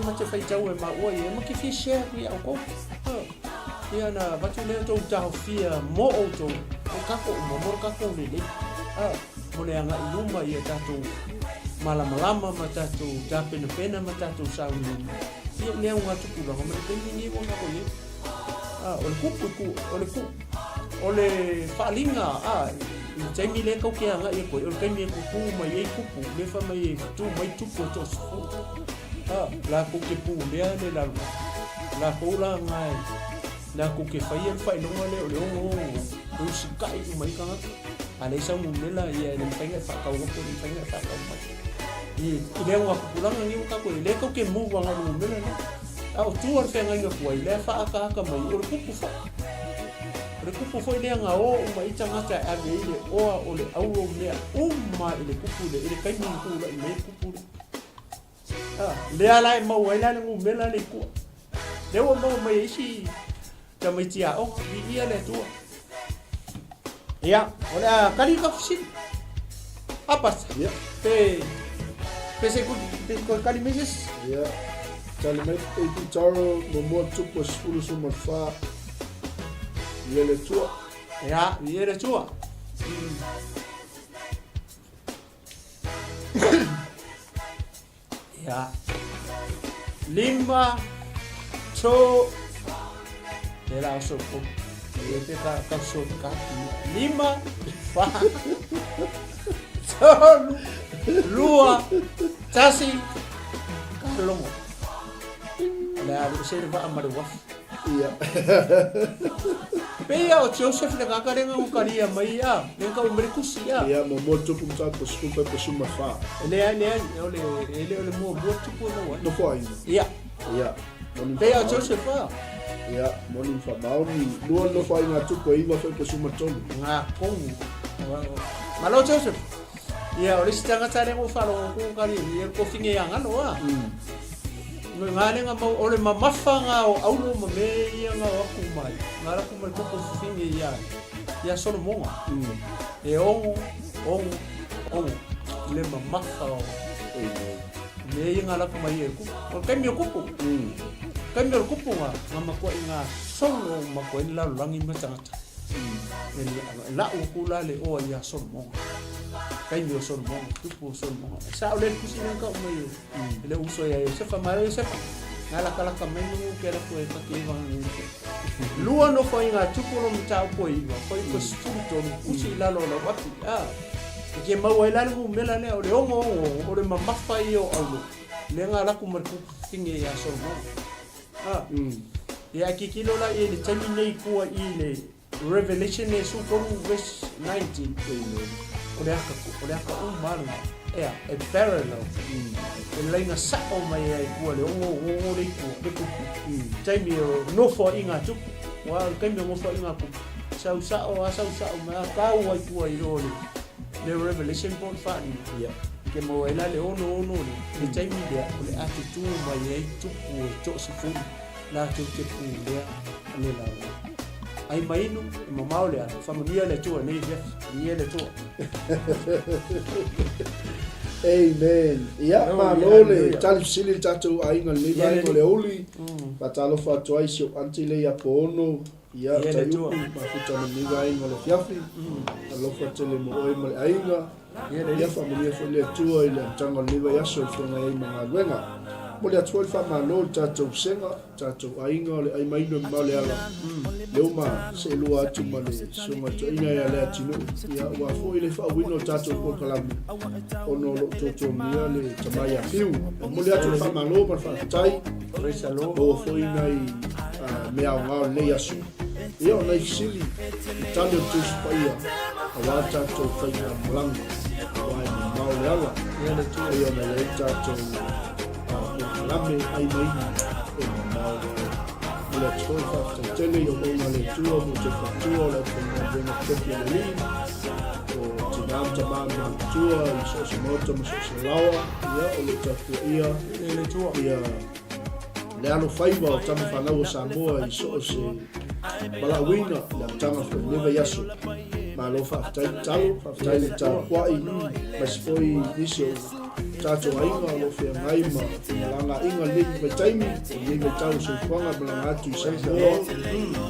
ma te fai tau e ma o ia ma ki fi share ia ko ia na ba tu le to ta fia mo o to ka ko mo ka ko le mo le anga iluma ia tatu malama matatu pena matatu sauni ia le un atu kula ko me ni wona ko ni ole falinga i temi le ko ke anga i ko o temi ko pu mai kupu le fa mai tu mai tu ko to la ko ke pu le la ko la ngai la ko ke fa no le o si kai mai ka ale sa mo mela ia le penga fa ka o ko le penga fa ka i le wa pulang ni ka ko le ko ke mu wa ngalo mena ni au tu ar fenga nga ko le fa ka mai o ku fo le nga o mai tanga ta a ge le o le au o le o ma le ku le kai ni ku le me ku le ala ma wa la ngu mela le ku le o mo mai si ta mai tia o i le tu ya ora kali ka fisi apa ya pese ko kali meses
ya kali me e tu taro no mo tu po skulu so fa le tua
ya le tua ya lima to era so ko te ka so ka lima fa solo lua tasi kalongo la se va amarwa
ia
pe o Joseph le kakarenga o karia mai le ka umre kusia
ia mo tu pum sa po skupa po suma fa
le ole mo tu po
no foi
ia pe o Joseph
ia mo ni fa mauni no foi nga tu po iwa foi po suma tonu
nga kong malo Joseph ia ole sitanga tare mo falo ko kali ia ko finge yang ano ngale nga mau ole mamafanga o aulo me ia nga aku mai ngala ku mai ko finge ia solo monga e ongo le mamafa le ia ngala ku mai ku o kemio kupu kemio kupu nga mako inga solo mako ila langi matanga la ukula le o ia solo monga kemio solo monga kupu solo monga sa ole kusina ka mai le uso ya se fa mare se ngala kala kamenu ke la ko e ka ke van lua no foi nga tupulo mta ko iwa foi ko stuto usi la lo wati ke mau ela ngu mela ne o le o le mamafa io aulo le ngala ku mar ku finge ya so mo ya ki kilo la ile terminate ko ile revelation e su ko verse 19 o le aka umano e parallel le nga sa o mai ai ko le o le ku taimi no fo inga tu wa kembe mo fo inga ku sa o ma ka o ai ku ai le revelation point fani ke mo ela le ono le taimi le atu mai ai tu to sifu la tu ke pu le la ai mai no mo le familia le tu ne le tu
amen ia ma lole tal sili tatu ai ngal ni vai ko le uli patalo fa toi sio antile ya pono ia tayu ma futa ni vai ngol fiafi alo fa tele mo oi mo ainga ia familia fo le tu ile tango ni vai aso fo ngai ma wenga mo le atu fa ma lo tatou senga tatou ainga le ai mai no ma le ala le uma se lua atu ma le sunga to ina ya le atu ya wa fo ile fa wino tatou ko kalami ono lo toto mia le tamaya fiu mo le atu fa ma lo ma fa tai o fo ina i me au ngau le yasu ia o nei sili tano tu spaia awa tatou whainga mulanga wai ni mau le ala ia o nei tatou lame ai maini e mau le toi whafta tele o ona le tua mo te whatua le whainga wena tepi le li o te ngāmta māma tua i so se mota mo so se lawa ia o le tapu ia le alo whaiva o tamu whanau o Samoa i so se Malawina le tanga for never yaso ma lo whaftai talo whaftai le tau kwai ma spoi nisio tato ainga lo whea ngai ma langa inga link me taimi o ni me tau se whanga malanga atu i Samoa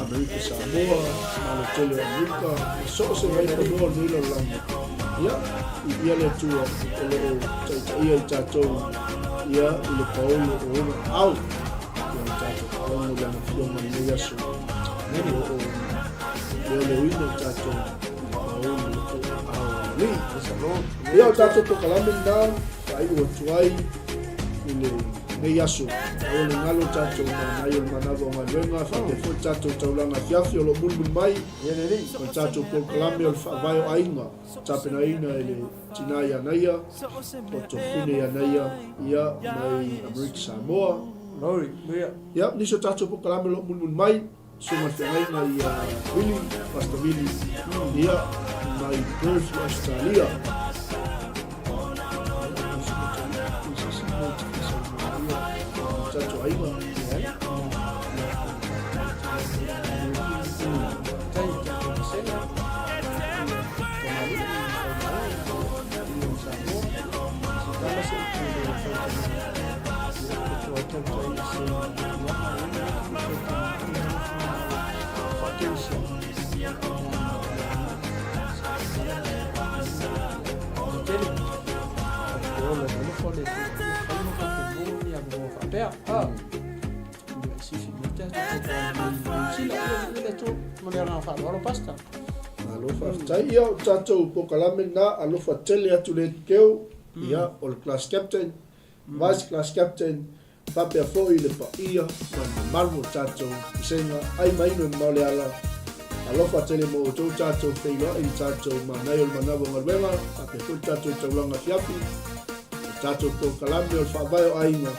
Amerika Samoa ma lo tele Amerika so se vai konoa nila langa ia ia le tua o le ia i tato ia i le paolo o ona au ia i tato paolo le ana fioma ni yaso nene o le wino tato ia o tato to kalame na ai o tuai ile ne yaso o le ngalo tato na nai o manavo ngalenga fa te fo tato taulanga fiafi o lo bulbul mai o tato ko kalame o fa vai o ainga tapena ina ile tinaya naia o to fune ya naia ia mai Amerika Samoa ia niso tato ko kalame lo bulbul mai Suma whengaina i Willy, Pastor Willy, ia mai Perth, Australia. Tato aiwa. Ia o tatou pokalame na alofa tele atu le keu ia o le class captain vice class captain papea foi le paia ma malu tatou senga ai mai no mole ala alofa tele mo to tatou feila i tatou manai o manavo ngalwenga papea foi tatou taulanga fiafi tatou pokalame o fa vai o ainga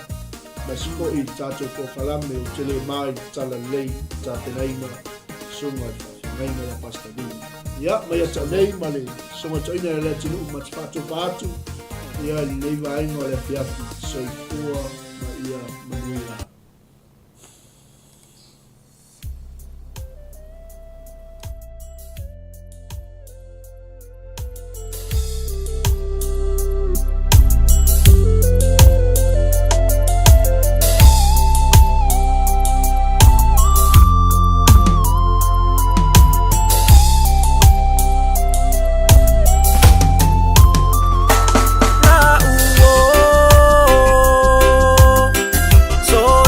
ma siko i tatou pokalame o tele mai tala lei tapenaina sunga ngaina la pasta bini ia mai ata nei male songa toina le tinu matfato patu ia nei vai no le fiafi sei fua ma ia manuia
So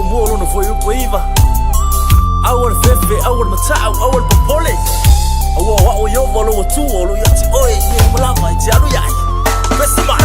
moro no foi o poiva. Awal fefe, awal matau, awal popole. Awo yo volo tu olo yati oi, ni mulama jaru yai. Besi ba.